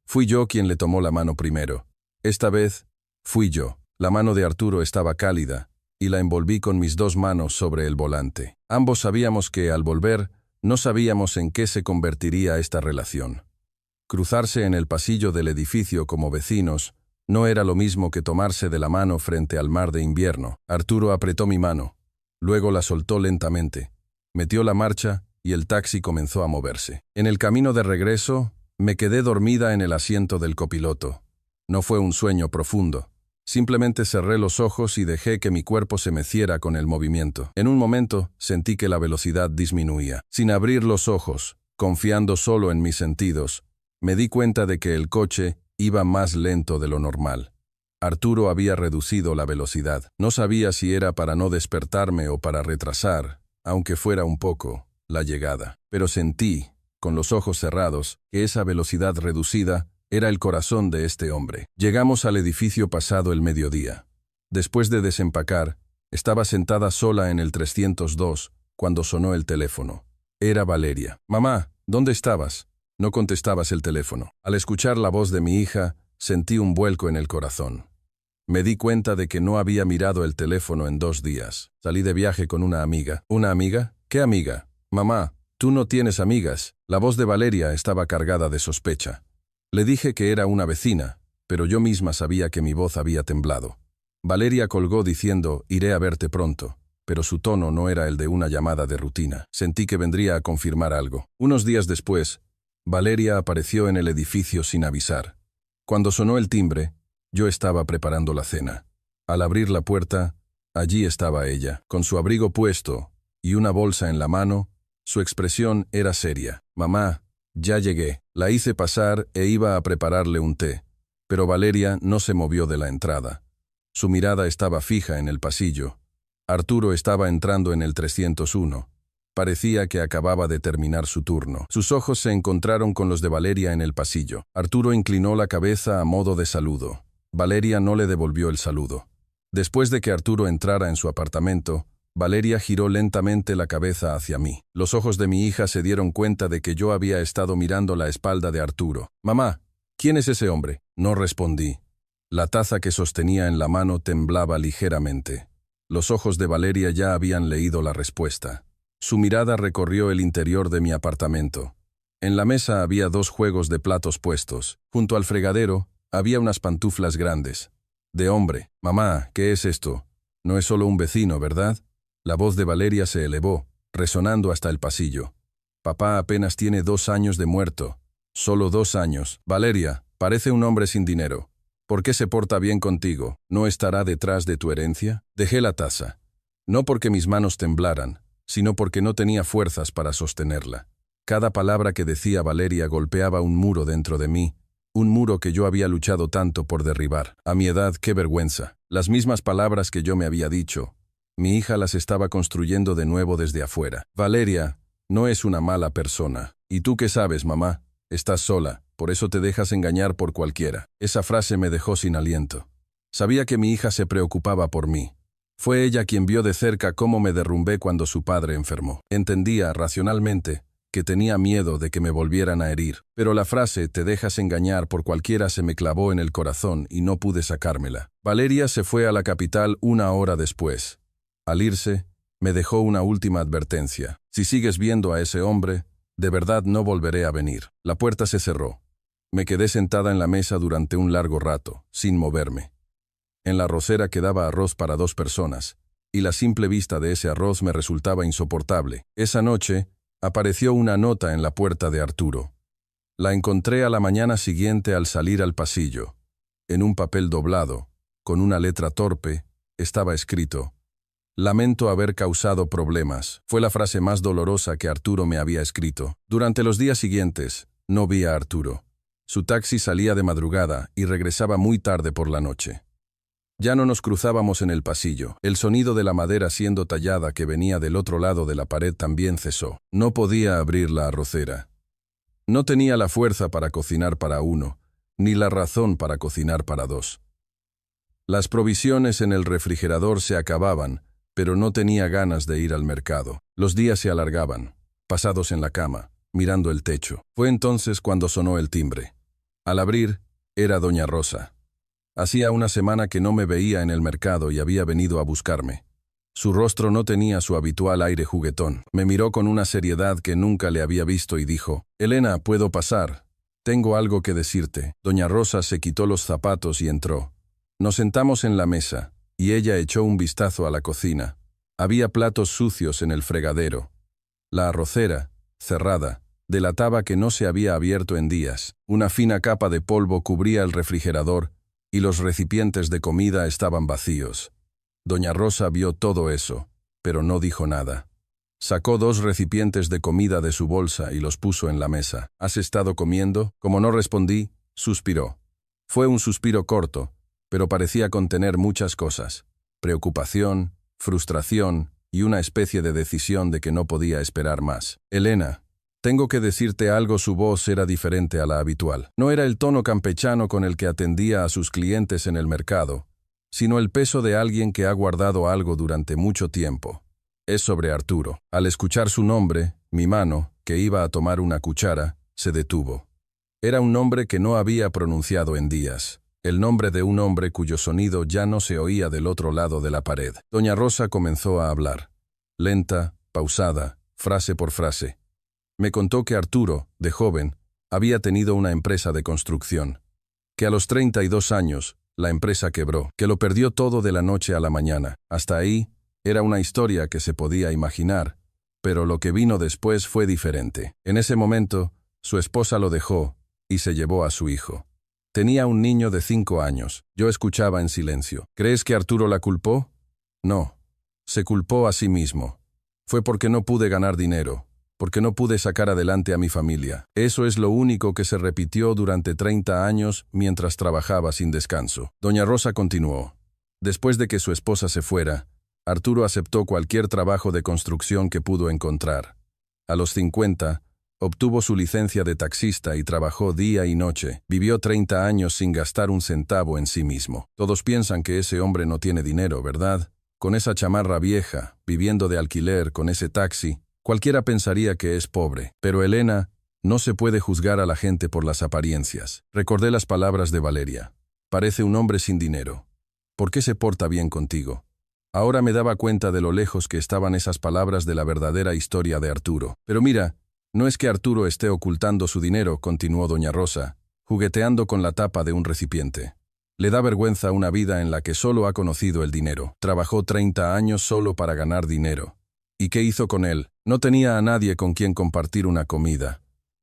Fui yo quien le tomó la mano primero. Esta vez, fui yo. La mano de Arturo estaba cálida, y la envolví con mis 2 manos sobre el volante. Ambos sabíamos que, al volver, no sabíamos en qué se convertiría esta relación. Cruzarse en el pasillo del edificio como vecinos no era lo mismo que tomarse de la mano frente al mar de invierno. Arturo apretó mi mano, luego la soltó lentamente, metió la marcha y el taxi comenzó a moverse. En el camino de regreso, me quedé dormida en el asiento del copiloto. No fue un sueño profundo. Simplemente cerré los ojos y dejé que mi cuerpo se meciera con el movimiento. En un momento, sentí que la velocidad disminuía. Sin abrir los ojos, confiando solo en mis sentidos, me di cuenta de que el coche iba más lento de lo normal. Arturo había reducido la velocidad. No sabía si era para no despertarme o para retrasar, aunque fuera un poco, la llegada. Pero sentí, con los ojos cerrados, que esa velocidad reducida era el corazón de este hombre. Llegamos al edificio pasado el mediodía. Después de desempacar, estaba sentada sola en el 302 cuando sonó el teléfono. Era Valeria. «Mamá, ¿dónde estabas?» No contestabas el teléfono. Al escuchar la voz de mi hija, sentí un vuelco en el corazón. Me di cuenta de que no había mirado el teléfono en 2 días. Salí de viaje con una amiga. ¿Una amiga? ¿Qué amiga? «Mamá, tú no tienes amigas». La voz de Valeria estaba cargada de sospecha. Le dije que era una vecina, pero yo misma sabía que mi voz había temblado. Valeria colgó diciendo, «Iré a verte pronto», pero su tono no era el de una llamada de rutina. Sentí que vendría a confirmar algo. Unos días después, Valeria apareció en el edificio sin avisar. Cuando sonó el timbre, yo estaba preparando la cena. Al abrir la puerta, allí estaba ella, con su abrigo puesto y una bolsa en la mano. Su expresión era seria. «Mamá, ya llegué». La hice pasar e iba a prepararle un té, pero Valeria no se movió de la entrada. Su mirada estaba fija en el pasillo. Arturo estaba entrando en el 301. Parecía que acababa de terminar su turno. Sus ojos se encontraron con los de Valeria en el pasillo. Arturo inclinó la cabeza a modo de saludo. Valeria no le devolvió el saludo. Después de que Arturo entrara en su apartamento, Valeria giró lentamente la cabeza hacia mí. Los ojos de mi hija se dieron cuenta de que yo había estado mirando la espalda de Arturo. «Mamá, ¿quién es ese hombre?». No respondí. La taza que sostenía en la mano temblaba ligeramente. Los ojos de Valeria ya habían leído la respuesta. Su mirada recorrió el interior de mi apartamento. En la mesa había 2 juegos de platos puestos. Junto al fregadero había unas pantuflas grandes. De hombre. «Mamá, ¿qué es esto? No es solo un vecino, ¿verdad?». La voz de Valeria se elevó, resonando hasta el pasillo. «Papá apenas tiene 2 años de muerto. Solo 2 años. Valeria, parece un hombre sin dinero. ¿Por qué se porta bien contigo? ¿No estará detrás de tu herencia?». Dejé la taza. No porque mis manos temblaran, sino porque no tenía fuerzas para sostenerla. Cada palabra que decía Valeria golpeaba un muro dentro de mí, un muro que yo había luchado tanto por derribar. A mi edad, qué vergüenza. Las mismas palabras que yo me había dicho, mi hija las estaba construyendo de nuevo desde afuera. «Valeria no es una mala persona. ¿Y tú qué sabes, mamá? Estás sola, por eso te dejas engañar por cualquiera». Esa frase me dejó sin aliento. Sabía que mi hija se preocupaba por mí. Fue ella quien vio de cerca cómo me derrumbé cuando su padre enfermó. Entendía, racionalmente, que tenía miedo de que me volvieran a herir. Pero la frase «te dejas engañar por cualquiera» se me clavó en el corazón y no pude sacármela. Valeria se fue a la capital 1 hora después. Al irse, me dejó una última advertencia. «Si sigues viendo a ese hombre, de verdad no volveré a venir». La puerta se cerró. Me quedé sentada en la mesa durante un largo rato, sin moverme. En la arrocera quedaba arroz para 2 personas, y la simple vista de ese arroz me resultaba insoportable. Esa noche, apareció una nota en la puerta de Arturo. La encontré a la mañana siguiente al salir al pasillo. En un papel doblado, con una letra torpe, estaba escrito: «Lamento haber causado problemas». Fue la frase más dolorosa que Arturo me había escrito. Durante los días siguientes, no vi a Arturo. Su taxi salía de madrugada y regresaba muy tarde por la noche. Ya no nos cruzábamos en el pasillo. El sonido de la madera siendo tallada que venía del otro lado de la pared también cesó. No podía abrir la arrocera. No tenía la fuerza para cocinar para 1, ni la razón para cocinar para 2. Las provisiones en el refrigerador se acababan, pero no tenía ganas de ir al mercado. Los días se alargaban, pasados en la cama, mirando el techo. Fue entonces cuando sonó el timbre. Al abrir, era doña Rosa. Hacía una semana que no me veía en el mercado y había venido a buscarme. Su rostro no tenía su habitual aire juguetón. Me miró con una seriedad que nunca le había visto y dijo: «Elena, ¿puedo pasar? Tengo algo que decirte». Doña Rosa se quitó los zapatos y entró. Nos sentamos en la mesa, y ella echó un vistazo a la cocina. Había platos sucios en el fregadero. La arrocera, cerrada, delataba que no se había abierto en días. Una fina capa de polvo cubría el refrigerador, y los recipientes de comida estaban vacíos. Doña Rosa vio todo eso, pero no dijo nada. Sacó 2 recipientes de comida de su bolsa y los puso en la mesa. «¿Has estado comiendo?». Como no respondí, suspiró. Fue un suspiro corto, pero parecía contener muchas cosas: preocupación, frustración y una especie de decisión de que no podía esperar más. «Elena, tengo que decirte algo». Su voz era diferente a la habitual. No era el tono campechano con el que atendía a sus clientes en el mercado, sino el peso de alguien que ha guardado algo durante mucho tiempo. Es sobre Arturo. Al escuchar su nombre, mi mano, que iba a tomar una cuchara, se detuvo. Era un nombre que no había pronunciado en días. El nombre de un hombre cuyo sonido ya no se oía del otro lado de la pared. Doña Rosa comenzó a hablar, lenta, pausada, frase por frase. Me contó que Arturo, de joven, había tenido una empresa de construcción, que a los 32 años la empresa quebró, que lo perdió todo de la noche a la mañana. Hasta ahí era una historia que se podía imaginar, pero lo que vino después fue diferente. En ese momento, su esposa lo dejó y se llevó a su hijo. Tenía un niño de 5 años. Yo escuchaba en silencio. ¿Crees que Arturo la culpó? No. Se culpó a sí mismo. Fue porque no pude ganar dinero, porque no pude sacar adelante a mi familia. Eso es lo único que se repitió durante 30 años mientras trabajaba sin descanso. Doña Rosa continuó. Después de que su esposa se fuera, Arturo aceptó cualquier trabajo de construcción que pudo encontrar. A los 50, Obtuvo su licencia de taxista y trabajó día y noche. Vivió 30 años sin gastar un centavo en sí mismo. Todos piensan que ese hombre no tiene dinero, ¿verdad? Con esa chamarra vieja, viviendo de alquiler, con ese taxi, cualquiera pensaría que es pobre. Pero Elena, no se puede juzgar a la gente por las apariencias. Recordé las palabras de Valeria. Parece un hombre sin dinero. ¿Por qué se porta bien contigo? Ahora me daba cuenta de lo lejos que estaban esas palabras de la verdadera historia de Arturo. Pero mira, no es que Arturo esté ocultando su dinero, continuó doña Rosa, jugueteando con la tapa de un recipiente. Le da vergüenza una vida en la que solo ha conocido el dinero. Trabajó 30 años solo para ganar dinero. ¿Y qué hizo con él? No tenía a nadie con quien compartir una comida.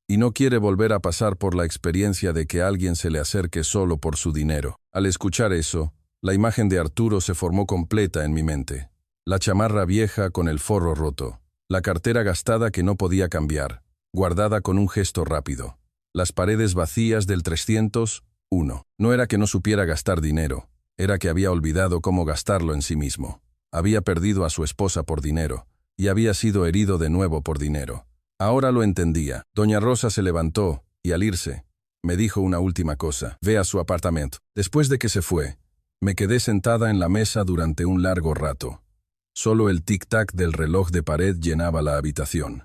Y no quiere volver a pasar por la experiencia de que alguien se le acerque solo por su dinero. Al escuchar eso, la imagen de Arturo se formó completa en mi mente. La chamarra vieja con el forro roto. La cartera gastada que no podía cambiar, guardada con un gesto rápido. Las paredes vacías del 301. No era que no supiera gastar dinero, era que había olvidado cómo gastarlo en sí mismo. Había perdido a su esposa por dinero, y había sido herido de nuevo por dinero. Ahora lo entendía. Doña Rosa se levantó, y al irse, me dijo una última cosa. Ve a su apartamento. Después de que se fue, me quedé sentada en la mesa durante un largo rato. Solo el tic-tac del reloj de pared llenaba la habitación.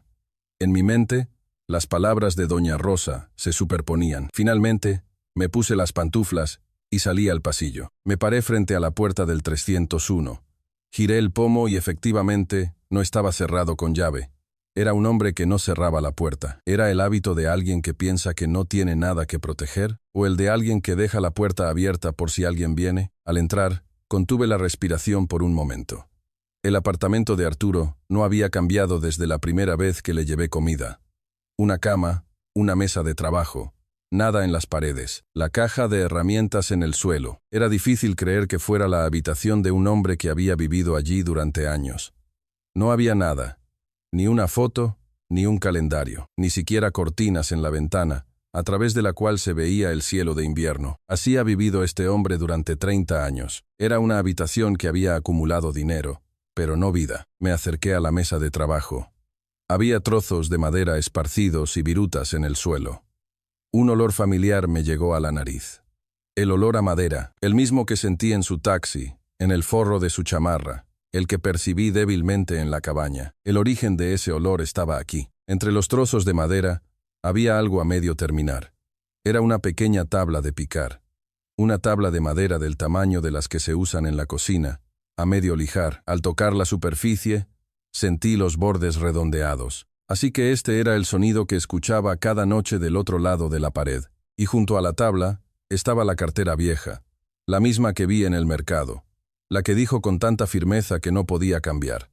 En mi mente, las palabras de doña Rosa se superponían. Finalmente, me puse las pantuflas y salí al pasillo. Me paré frente a la puerta del 301. Giré el pomo y efectivamente no estaba cerrado con llave. Era un hombre que no cerraba la puerta. ¿Era el hábito de alguien que piensa que no tiene nada que proteger? ¿O el de alguien que deja la puerta abierta por si alguien viene? Al entrar, contuve la respiración por un momento. El apartamento de Arturo no había cambiado desde la primera vez que le llevé comida. Una cama, una mesa de trabajo, nada en las paredes, la caja de herramientas en el suelo. Era difícil creer que fuera la habitación de un hombre que había vivido allí durante años. No había nada, ni una foto, ni un calendario, ni siquiera cortinas en la ventana, a través de la cual se veía el cielo de invierno. Así ha vivido este hombre durante 30 años. Era una habitación que había acumulado dinero, pero no vida. Me acerqué a la mesa de trabajo. Había trozos de madera esparcidos y virutas en el suelo. Un olor familiar me llegó a la nariz. El olor a madera, el mismo que sentí en su taxi, en el forro de su chamarra, el que percibí débilmente en la cabaña. El origen de ese olor estaba aquí. Entre los trozos de madera, había algo a medio terminar. Era una pequeña tabla de picar. Una tabla de madera del tamaño de las que se usan en la cocina, a medio lijar. Al tocar la superficie, sentí los bordes redondeados. Así que este era el sonido que escuchaba cada noche del otro lado de la pared. Y junto a la tabla estaba la cartera vieja, la misma que vi en el mercado, la que dijo con tanta firmeza que no podía cambiar.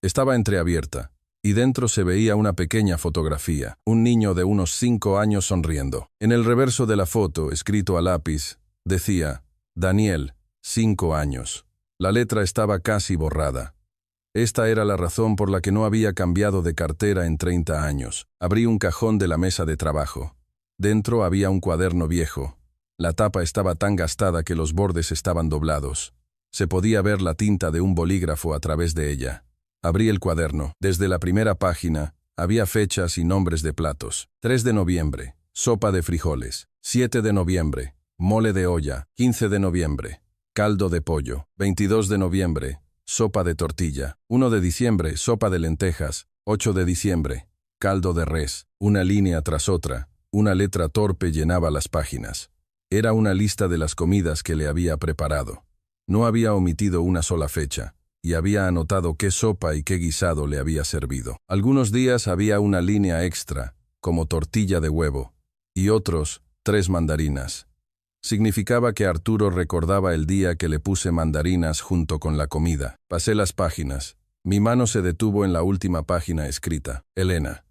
Estaba entreabierta, y dentro se veía una pequeña fotografía, un niño de unos 5 años sonriendo. En el reverso de la foto, escrito a lápiz, decía, Daniel, 5 años. La letra estaba casi borrada. Esta era la razón por la que no había cambiado de cartera en 30 años. Abrí un cajón de la mesa de trabajo. Dentro había un cuaderno viejo. La tapa estaba tan gastada que los bordes estaban doblados. Se podía ver la tinta de un bolígrafo a través de ella. Abrí el cuaderno. Desde la primera página había fechas y nombres de platos. 3 de noviembre, sopa de frijoles. 7 de noviembre, mole de olla. 15 de noviembre, caldo de pollo. 22 de noviembre, sopa de tortilla. 1 de diciembre, sopa de lentejas. 8 de diciembre, caldo de res. Una línea tras otra, una letra torpe llenaba las páginas. Era una lista de las comidas que le había preparado. No había omitido una sola fecha, y había anotado qué sopa y qué guisado le había servido. Algunos días había una línea extra, como tortilla de huevo, y otros, 3 mandarinas. Significaba que Arturo recordaba el día que le puse mandarinas junto con la comida. Pasé las páginas. Mi mano se detuvo en la última página escrita. Elena.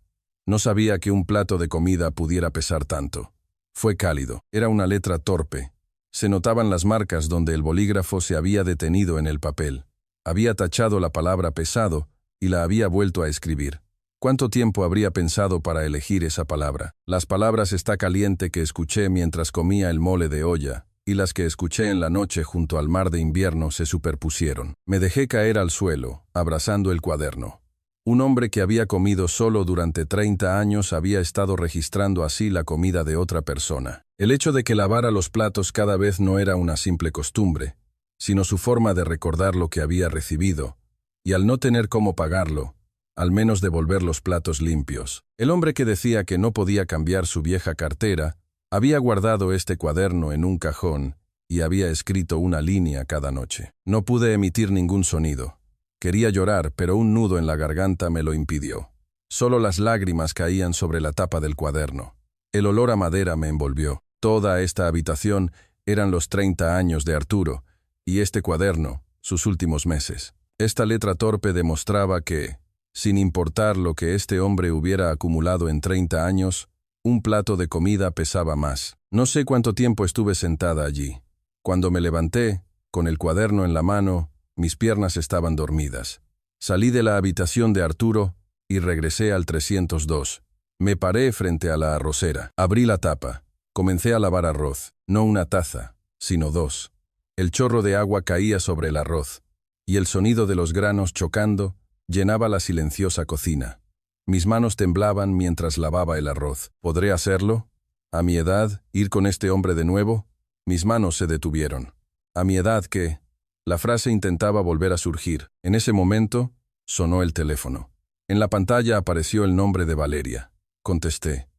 No sabía que un plato de comida pudiera pesar tanto. Fue cálido. Era una letra torpe. Se notaban las marcas donde el bolígrafo se había detenido en el papel. Había tachado la palabra pesado y la había vuelto a escribir. ¿Cuánto tiempo habría pensado para elegir esa palabra? Las palabras está caliente que escuché mientras comía el mole de olla, y las que escuché en la noche junto al mar de invierno se superpusieron. Me dejé caer al suelo, abrazando el cuaderno. Un hombre que había comido solo durante 30 años había estado registrando así la comida de otra persona. El hecho de que lavara los platos cada vez no era una simple costumbre, sino su forma de recordar lo que había recibido, y al no tener cómo pagarlo, al menos devolver los platos limpios. El hombre que decía que no podía cambiar su vieja cartera, había guardado este cuaderno en un cajón y había escrito una línea cada noche. No pude emitir ningún sonido. Quería llorar, pero un nudo en la garganta me lo impidió. Solo las lágrimas caían sobre la tapa del cuaderno. El olor a madera me envolvió. Toda esta habitación eran los 30 años de Arturo, y este cuaderno, sus últimos meses. Esta letra torpe demostraba que, sin importar lo que este hombre hubiera acumulado en 30 años, un plato de comida pesaba más. No sé cuánto tiempo estuve sentada allí. Cuando me levanté, con el cuaderno en la mano, mis piernas estaban dormidas. Salí de la habitación de Arturo y regresé al 302. Me paré frente a la arrocera. Abrí la tapa. Comencé a lavar arroz. No una taza, sino 2. El chorro de agua caía sobre el arroz, y el sonido de los granos chocando llenaba la silenciosa cocina. Mis manos temblaban mientras lavaba el arroz. ¿Podré hacerlo? ¿A mi edad, ir con este hombre de nuevo? Mis manos se detuvieron. ¿A mi edad qué? La frase intentaba volver a surgir. En ese momento, sonó el teléfono. En la pantalla apareció el nombre de Valeria. Contesté.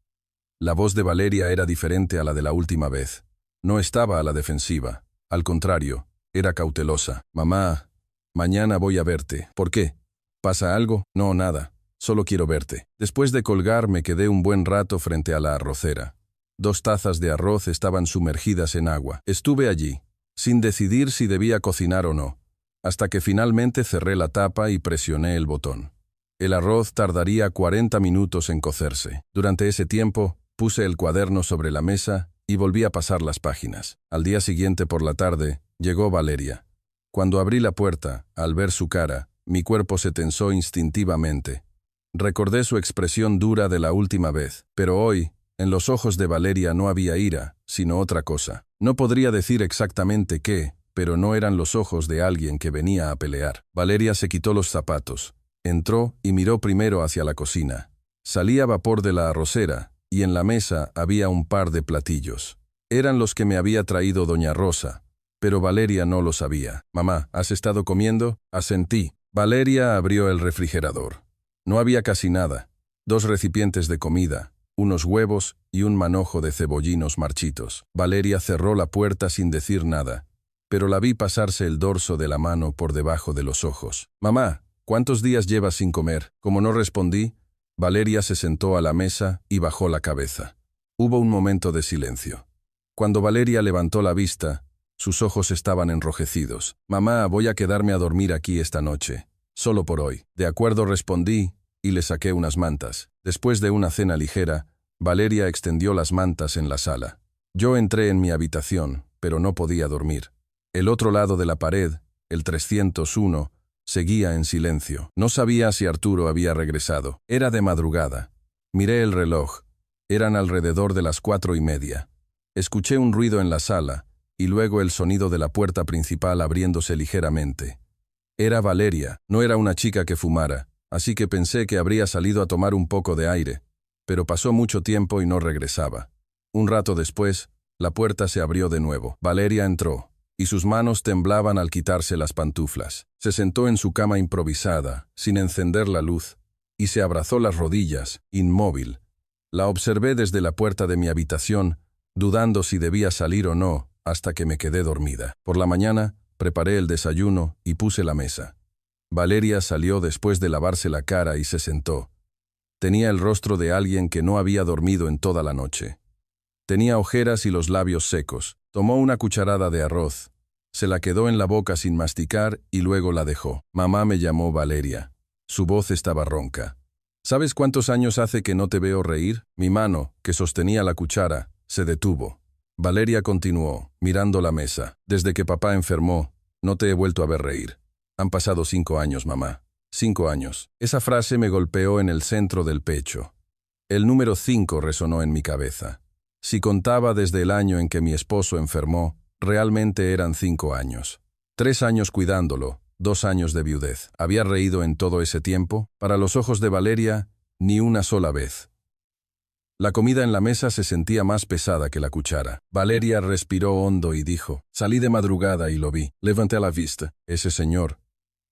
La voz de Valeria era diferente a la de la última vez. No estaba a la defensiva. Al contrario, era cautelosa. Mamá, mañana voy a verte. ¿Por qué? ¿Pasa algo? No, nada. Solo quiero verte. Después de colgar me quedé un buen rato frente a la arrocera. 2 tazas de arroz estaban sumergidas en agua. Estuve allí, sin decidir si debía cocinar o no, hasta que finalmente cerré la tapa y presioné el botón. El arroz tardaría 40 minutos en cocerse. Durante ese tiempo, puse el cuaderno sobre la mesa y volví a pasar las páginas. Al día siguiente por la tarde, llegó Valeria. Cuando abrí la puerta, al ver su cara, mi cuerpo se tensó instintivamente. Recordé su expresión dura de la última vez, pero hoy, en los ojos de Valeria no había ira, sino otra cosa. No podría decir exactamente qué, pero no eran los ojos de alguien que venía a pelear. Valeria se quitó los zapatos, entró y miró primero hacia la cocina. Salía vapor de la arrocera, y en la mesa había un par de platillos. Eran los que me había traído doña Rosa, pero Valeria no lo sabía. Mamá, ¿has estado comiendo? Asentí. Valeria abrió el refrigerador. No había casi nada. 2 recipientes de comida, unos huevos y un manojo de cebollinos marchitos. Valeria cerró la puerta sin decir nada, pero la vi pasarse el dorso de la mano por debajo de los ojos. Mamá, ¿cuántos días llevas sin comer? Como no respondí, Valeria se sentó a la mesa y bajó la cabeza. Hubo un momento de silencio. Cuando Valeria levantó la vista, sus ojos estaban enrojecidos. Mamá, voy a quedarme a dormir aquí esta noche. Solo por hoy. De acuerdo, respondí, y le saqué unas mantas. Después de una cena ligera, Valeria extendió las mantas en la sala. Yo entré en mi habitación, pero no podía dormir. El otro lado de la pared, el 301, seguía en silencio. No sabía si Arturo había regresado. Era de madrugada. Miré el reloj. Eran alrededor de las 4:30. Escuché un ruido en la sala, y luego el sonido de la puerta principal abriéndose ligeramente. Era Valeria. No era una chica que fumara, así que pensé que habría salido a tomar un poco de aire, pero pasó mucho tiempo y no regresaba. Un rato después, la puerta se abrió de nuevo. Valeria entró, y sus manos temblaban al quitarse las pantuflas. Se sentó en su cama improvisada, sin encender la luz, y se abrazó las rodillas, inmóvil. La observé desde la puerta de mi habitación, dudando si debía salir o no, hasta que me quedé dormida. Por la mañana, preparé el desayuno y puse la mesa. Valeria salió después de lavarse la cara y se sentó. Tenía el rostro de alguien que no había dormido en toda la noche. Tenía ojeras y los labios secos. Tomó una cucharada de arroz. Se la quedó en la boca sin masticar y luego la dejó. Mamá me llamó Valeria. Su voz estaba ronca. ¿Sabes cuántos años hace que no te veo reír? Mi mano, que sostenía la cuchara, se detuvo. Valeria continuó, mirando la mesa. Desde que papá enfermó, no te he vuelto a ver reír. Han pasado 5 años, mamá. 5 años. Esa frase me golpeó en el centro del pecho. El número 5 resonó en mi cabeza. Si contaba desde el año en que mi esposo enfermó, realmente eran 5 años. 3 años cuidándolo, 2 años de viudez. ¿Había reído en todo ese tiempo? Para los ojos de Valeria, ni una sola vez. La comida en la mesa se sentía más pesada que la cuchara. Valeria respiró hondo y dijo, salí de madrugada y lo vi. Levanté la vista. Ese señor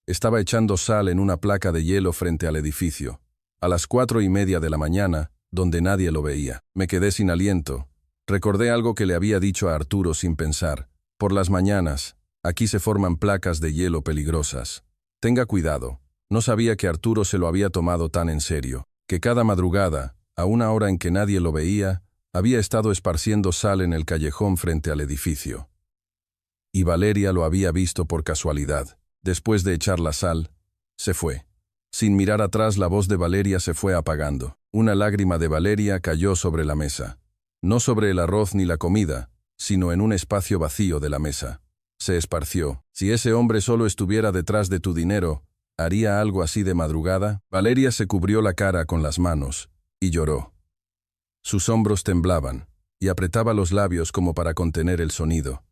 estaba echando sal en una placa de hielo frente al edificio. A las 4:30 de la mañana, donde nadie lo veía. Me quedé sin aliento. Recordé algo que le había dicho a Arturo sin pensar. Por las mañanas, aquí se forman placas de hielo peligrosas. Tenga cuidado. No sabía que Arturo se lo había tomado tan en serio, que cada madrugada, a una hora en que nadie lo veía, había estado esparciendo sal en el callejón frente al edificio. Y Valeria lo había visto por casualidad. Después de echar la sal, se fue. Sin mirar atrás, la voz de Valeria se fue apagando. Una lágrima de Valeria cayó sobre la mesa. No sobre el arroz ni la comida, sino en un espacio vacío de la mesa. Se esparció. Si ese hombre solo estuviera detrás de tu dinero, ¿haría algo así de madrugada? Valeria se cubrió la cara con las manos y lloró. Sus hombros temblaban y apretaba los labios como para contener el sonido.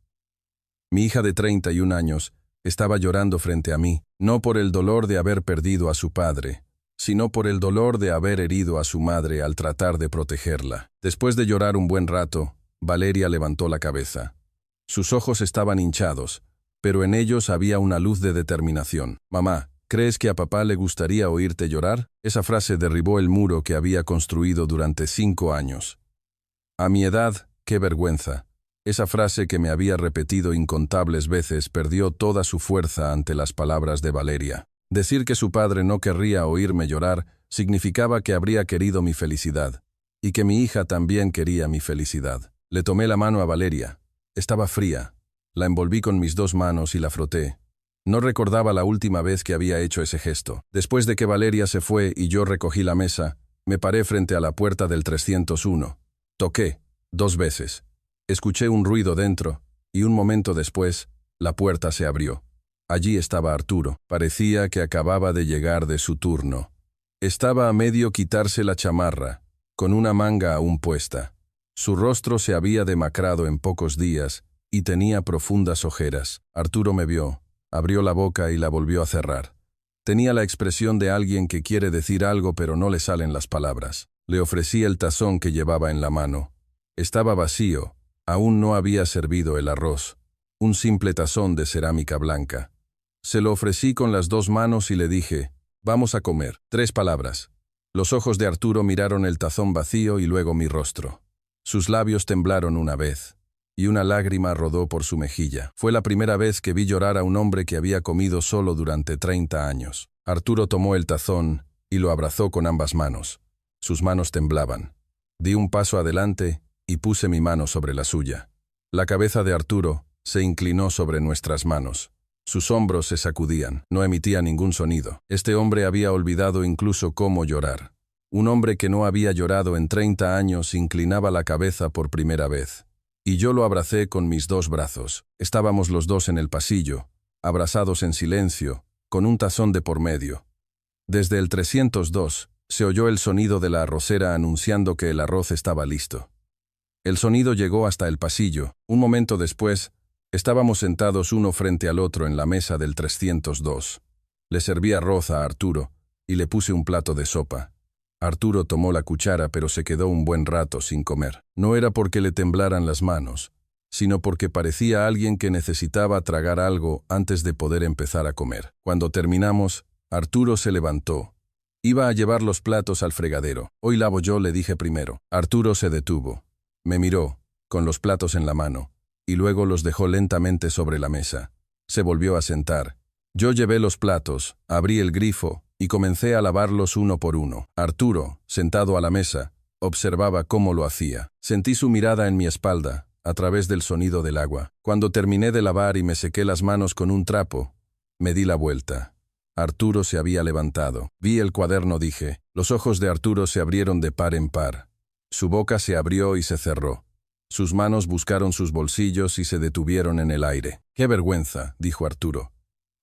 Mi hija de 31 años estaba llorando frente a mí, no por el dolor de haber perdido a su padre, sino por el dolor de haber herido a su madre al tratar de protegerla. Después de llorar un buen rato, Valeria levantó la cabeza. Sus ojos estaban hinchados, pero en ellos había una luz de determinación. Mamá, ¿crees que a papá le gustaría oírte llorar? Esa frase derribó el muro que había construido durante 5 años. A mi edad, qué vergüenza. Esa frase que me había repetido incontables veces perdió toda su fuerza ante las palabras de Valeria. Decir que su padre no querría oírme llorar significaba que habría querido mi felicidad, y que mi hija también quería mi felicidad. Le tomé la mano a Valeria. Estaba fría. La envolví con mis 2 manos y la froté. No recordaba la última vez que había hecho ese gesto. Después de que Valeria se fue y yo recogí la mesa, me paré frente a la puerta del 301. Toqué 2 veces. Escuché un ruido dentro, y un momento después, la puerta se abrió. Allí estaba Arturo. Parecía que acababa de llegar de su turno. Estaba a medio quitarse la chamarra, con una manga aún puesta. Su rostro se había demacrado en pocos días, y tenía profundas ojeras. Arturo me vio, abrió la boca y la volvió a cerrar. Tenía la expresión de alguien que quiere decir algo pero no le salen las palabras. Le ofrecí el tazón que llevaba en la mano. Estaba vacío. Aún no había servido el arroz. Un simple tazón de cerámica blanca. Se lo ofrecí con las 2 manos y le dije, vamos a comer. 3 palabras. Los ojos de Arturo miraron el tazón vacío y luego mi rostro. Sus labios temblaron una vez, y una lágrima rodó por su mejilla. Fue la primera vez que vi llorar a un hombre que había comido solo durante 30 años. Arturo tomó el tazón y lo abrazó con ambas manos. Sus manos temblaban. Di un paso adelante y puse mi mano sobre la suya. La cabeza de Arturo se inclinó sobre nuestras manos. Sus hombros se sacudían, no emitía ningún sonido. Este hombre había olvidado incluso cómo llorar. Un hombre que no había llorado en 30 años inclinaba la cabeza por primera vez. Y yo lo abracé con mis 2 brazos. Estábamos los 2 en el pasillo, abrazados en silencio, con un tazón de por medio. Desde el 302 se oyó el sonido de la arrocera anunciando que el arroz estaba listo. El sonido llegó hasta el pasillo. Un momento después, estábamos sentados uno frente al otro en la mesa del 302. Le serví arroz a Arturo y le puse un plato de sopa. Arturo tomó la cuchara pero se quedó un buen rato sin comer. No era porque le temblaran las manos, sino porque parecía alguien que necesitaba tragar algo antes de poder empezar a comer. Cuando terminamos, Arturo se levantó. Iba a llevar los platos al fregadero. Hoy lavo yo, le dije primero. Arturo se detuvo. Me miró, con los platos en la mano, y luego los dejó lentamente sobre la mesa. Se volvió a sentar. Yo llevé los platos, abrí el grifo y comencé a lavarlos uno por uno. Arturo, sentado a la mesa, observaba cómo lo hacía. Sentí su mirada en mi espalda, a través del sonido del agua. Cuando terminé de lavar y me sequé las manos con un trapo, me di la vuelta. Arturo se había levantado. Vi el cuaderno, dije. Los ojos de Arturo se abrieron de par en par. Su boca se abrió y se cerró. Sus manos buscaron sus bolsillos y se detuvieron en el aire. «¡Qué vergüenza!», dijo Arturo.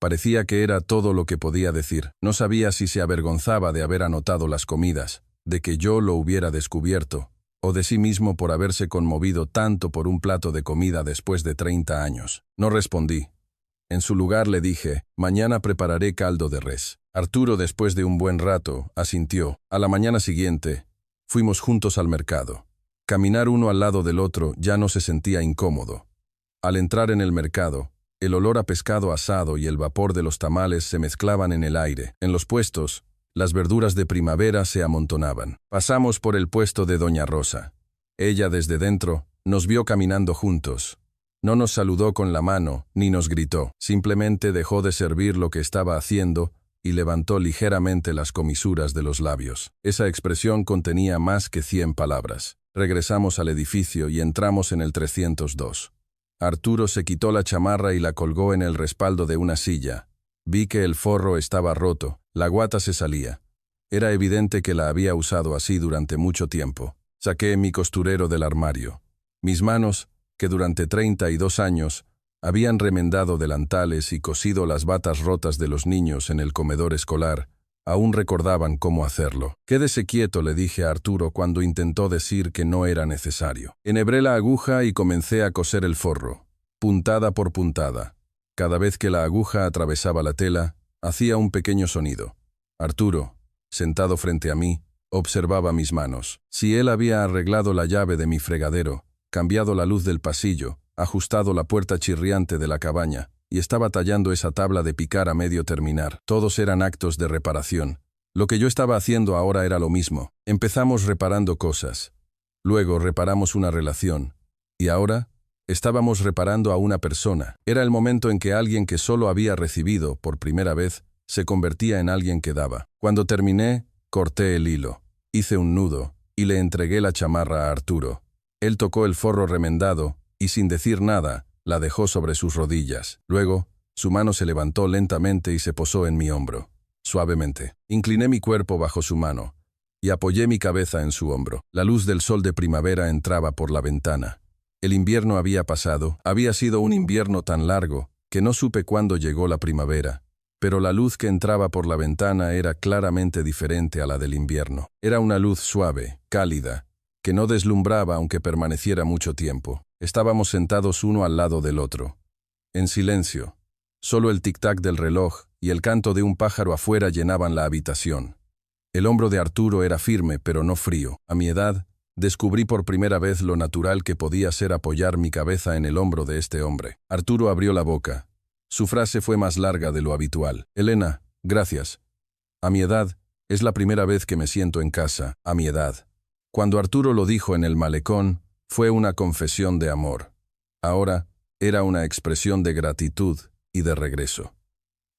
Parecía que era todo lo que podía decir. No sabía si se avergonzaba de haber anotado las comidas, de que yo lo hubiera descubierto, o de sí mismo por haberse conmovido tanto por un plato de comida después de 30 años. No respondí. En su lugar le dije, mañana prepararé caldo de res. Arturo, después de un buen rato, asintió. A la mañana siguiente, fuimos juntos al mercado. Caminar uno al lado del otro ya no se sentía incómodo. Al entrar en el mercado, el olor a pescado asado y el vapor de los tamales se mezclaban en el aire. En los puestos, las verduras de primavera se amontonaban. Pasamos por el puesto de Doña Rosa. Ella, desde dentro, nos vio caminando juntos. No nos saludó con la mano, ni nos gritó. Simplemente dejó de servir lo que estaba haciendo y levantó ligeramente las comisuras de los labios. Esa expresión contenía más que 100 palabras. Regresamos al edificio y entramos en el 302. Arturo se quitó la chamarra y la colgó en el respaldo de una silla. Vi que el forro estaba roto, la guata se salía. Era evidente que la había usado así durante mucho tiempo. Saqué mi costurero del armario. Mis manos, que durante 32 años habían remendado delantales y cosido las batas rotas de los niños en el comedor escolar, aún recordaban cómo hacerlo. Quédese quieto, le dije a Arturo cuando intentó decir que no era necesario. Enhebré la aguja y comencé a coser el forro, puntada por puntada. Cada vez que la aguja atravesaba la tela, hacía un pequeño sonido. Arturo, sentado frente a mí, observaba mis manos. Si él había arreglado la llave de mi fregadero, cambiado la luz del pasillo, ajustado la puerta chirriante de la cabaña, y estaba tallando esa tabla de picar a medio terminar. Todos eran actos de reparación. Lo que yo estaba haciendo ahora era lo mismo. Empezamos reparando cosas. Luego reparamos una relación. Y ahora estábamos reparando a una persona. Era el momento en que alguien que solo había recibido, por primera vez, se convertía en alguien que daba. Cuando terminé, corté el hilo, hice un nudo, y le entregué la chamarra a Arturo. Él tocó el forro remendado, y sin decir nada, la dejó sobre sus rodillas. Luego, su mano se levantó lentamente y se posó en mi hombro. Suavemente. Incliné mi cuerpo bajo su mano y apoyé mi cabeza en su hombro. La luz del sol de primavera entraba por la ventana. El invierno había pasado. Había sido un invierno tan largo que no supe cuándo llegó la primavera. Pero la luz que entraba por la ventana era claramente diferente a la del invierno. Era una luz suave, cálida, que no deslumbraba aunque permaneciera mucho tiempo. Estábamos sentados uno al lado del otro, en silencio. Solo el tic-tac del reloj y el canto de un pájaro afuera llenaban la habitación. El hombro de Arturo era firme, pero no frío. A mi edad, descubrí por primera vez lo natural que podía ser apoyar mi cabeza en el hombro de este hombre. Arturo abrió la boca. Su frase fue más larga de lo habitual. Elena, gracias. A mi edad, es la primera vez que me siento en casa. A mi edad. Cuando Arturo lo dijo en el malecón, fue una confesión de amor. Ahora, era una expresión de gratitud y de regreso.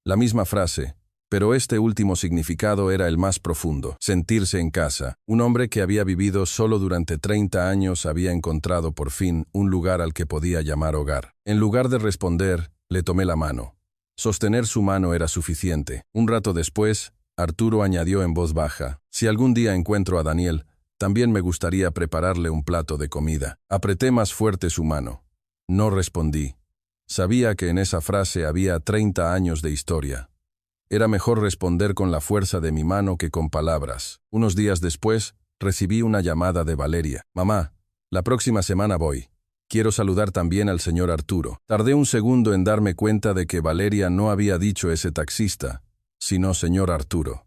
La misma frase, pero este último significado era el más profundo. Sentirse en casa. Un hombre que había vivido solo durante 30 años había encontrado por fin un lugar al que podía llamar hogar. En lugar de responder, le tomé la mano. Sostener su mano era suficiente. Un rato después, Arturo añadió en voz baja, si algún día encuentro a Daniel, también me gustaría prepararle un plato de comida. Apreté más fuerte su mano. No respondí. Sabía que en esa frase había 30 años de historia. Era mejor responder con la fuerza de mi mano que con palabras. Unos días después, recibí una llamada de Valeria. Mamá, la próxima semana voy. Quiero saludar también al señor Arturo. Tardé un segundo en darme cuenta de que Valeria no había dicho ese taxista, sino señor Arturo.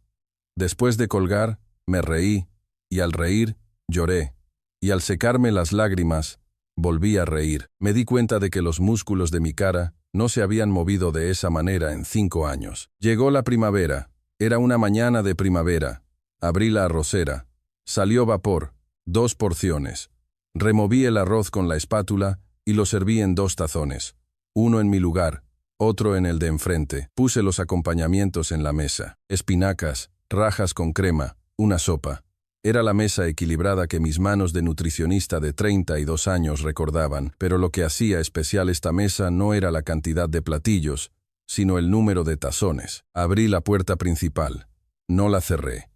Después de colgar, me reí, y al reír, lloré, y al secarme las lágrimas, volví a reír. Me di cuenta de que los músculos de mi cara no se habían movido de esa manera en 5 años. Llegó la primavera. Era una mañana de primavera. Abrí la arrocera. Salió vapor, 2 porciones. Removí el arroz con la espátula y lo serví en 2 tazones. Uno en mi lugar, otro en el de enfrente. Puse los acompañamientos en la mesa. Espinacas, rajas con crema, una sopa. Era la mesa equilibrada que mis manos de nutricionista de 32 años recordaban, pero lo que hacía especial esta mesa no era la cantidad de platillos, sino el número de tazones. Abrí la puerta principal. No la cerré.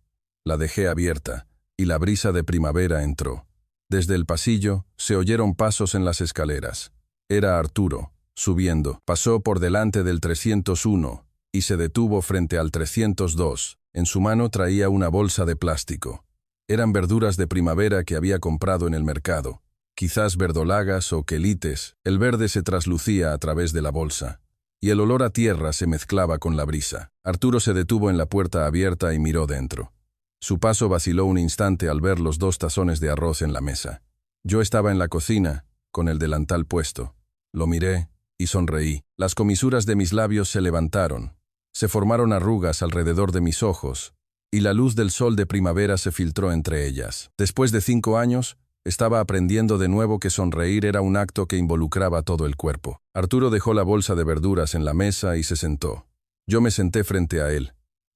La dejé abierta, y la brisa de primavera entró. Desde el pasillo se oyeron pasos en las escaleras. Era Arturo, subiendo. Pasó por delante del 301 y se detuvo frente al 302. En su mano traía una bolsa de plástico. Eran verduras de primavera que había comprado en el mercado. Quizás verdolagas o quelites. El verde se traslucía a través de la bolsa. y el olor a tierra se mezclaba con la brisa. Arturo se detuvo en la puerta abierta y miró dentro. Su paso vaciló un instante al ver los 2 tazones de arroz en la mesa. Yo estaba en la cocina, con el delantal puesto. Lo miré y sonreí. Las comisuras de mis labios se levantaron. Se formaron arrugas alrededor de mis ojos, y la luz del sol de primavera se filtró entre ellas. Después de 5 años, estaba aprendiendo de nuevo que sonreír era un acto que involucraba todo el cuerpo. Arturo dejó la bolsa de verduras en la mesa y se sentó. Yo me senté frente a él.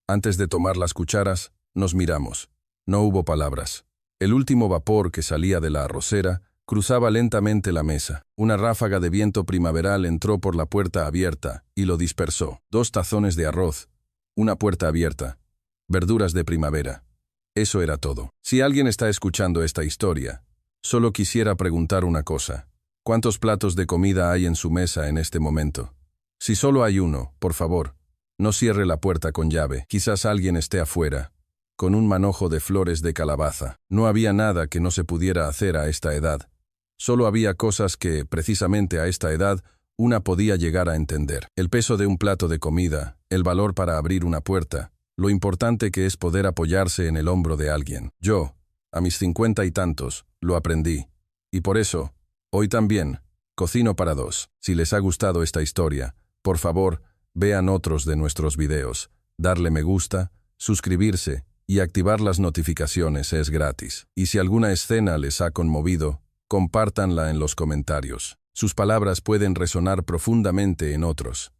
Antes de tomar las cucharas, nos miramos. No hubo palabras. El último vapor que salía de la arrocera cruzaba lentamente la mesa. Una ráfaga de viento primaveral entró por la puerta abierta y lo dispersó. 2 tazones de arroz, una puerta abierta, verduras de primavera. Eso era todo. Si alguien está escuchando esta historia, solo quisiera preguntar una cosa. ¿Cuántos platos de comida hay en su mesa en este momento? Si solo hay uno, por favor, no cierre la puerta con llave. Quizás alguien esté afuera, con un manojo de flores de calabaza. No había nada que no se pudiera hacer a esta edad. Solo había cosas que, precisamente a esta edad, una podía llegar a entender. El peso de un plato de comida, el valor para abrir una puerta, lo importante que es poder apoyarse en el hombro de alguien. Yo, a mis 50 y tantos, lo aprendí. Y por eso, hoy también, cocino para 2. Si les ha gustado esta historia, por favor, vean otros de nuestros videos. Darle me gusta, suscribirse y activar las notificaciones es gratis. Y si alguna escena les ha conmovido, compártanla en los comentarios. Sus palabras pueden resonar profundamente en otros.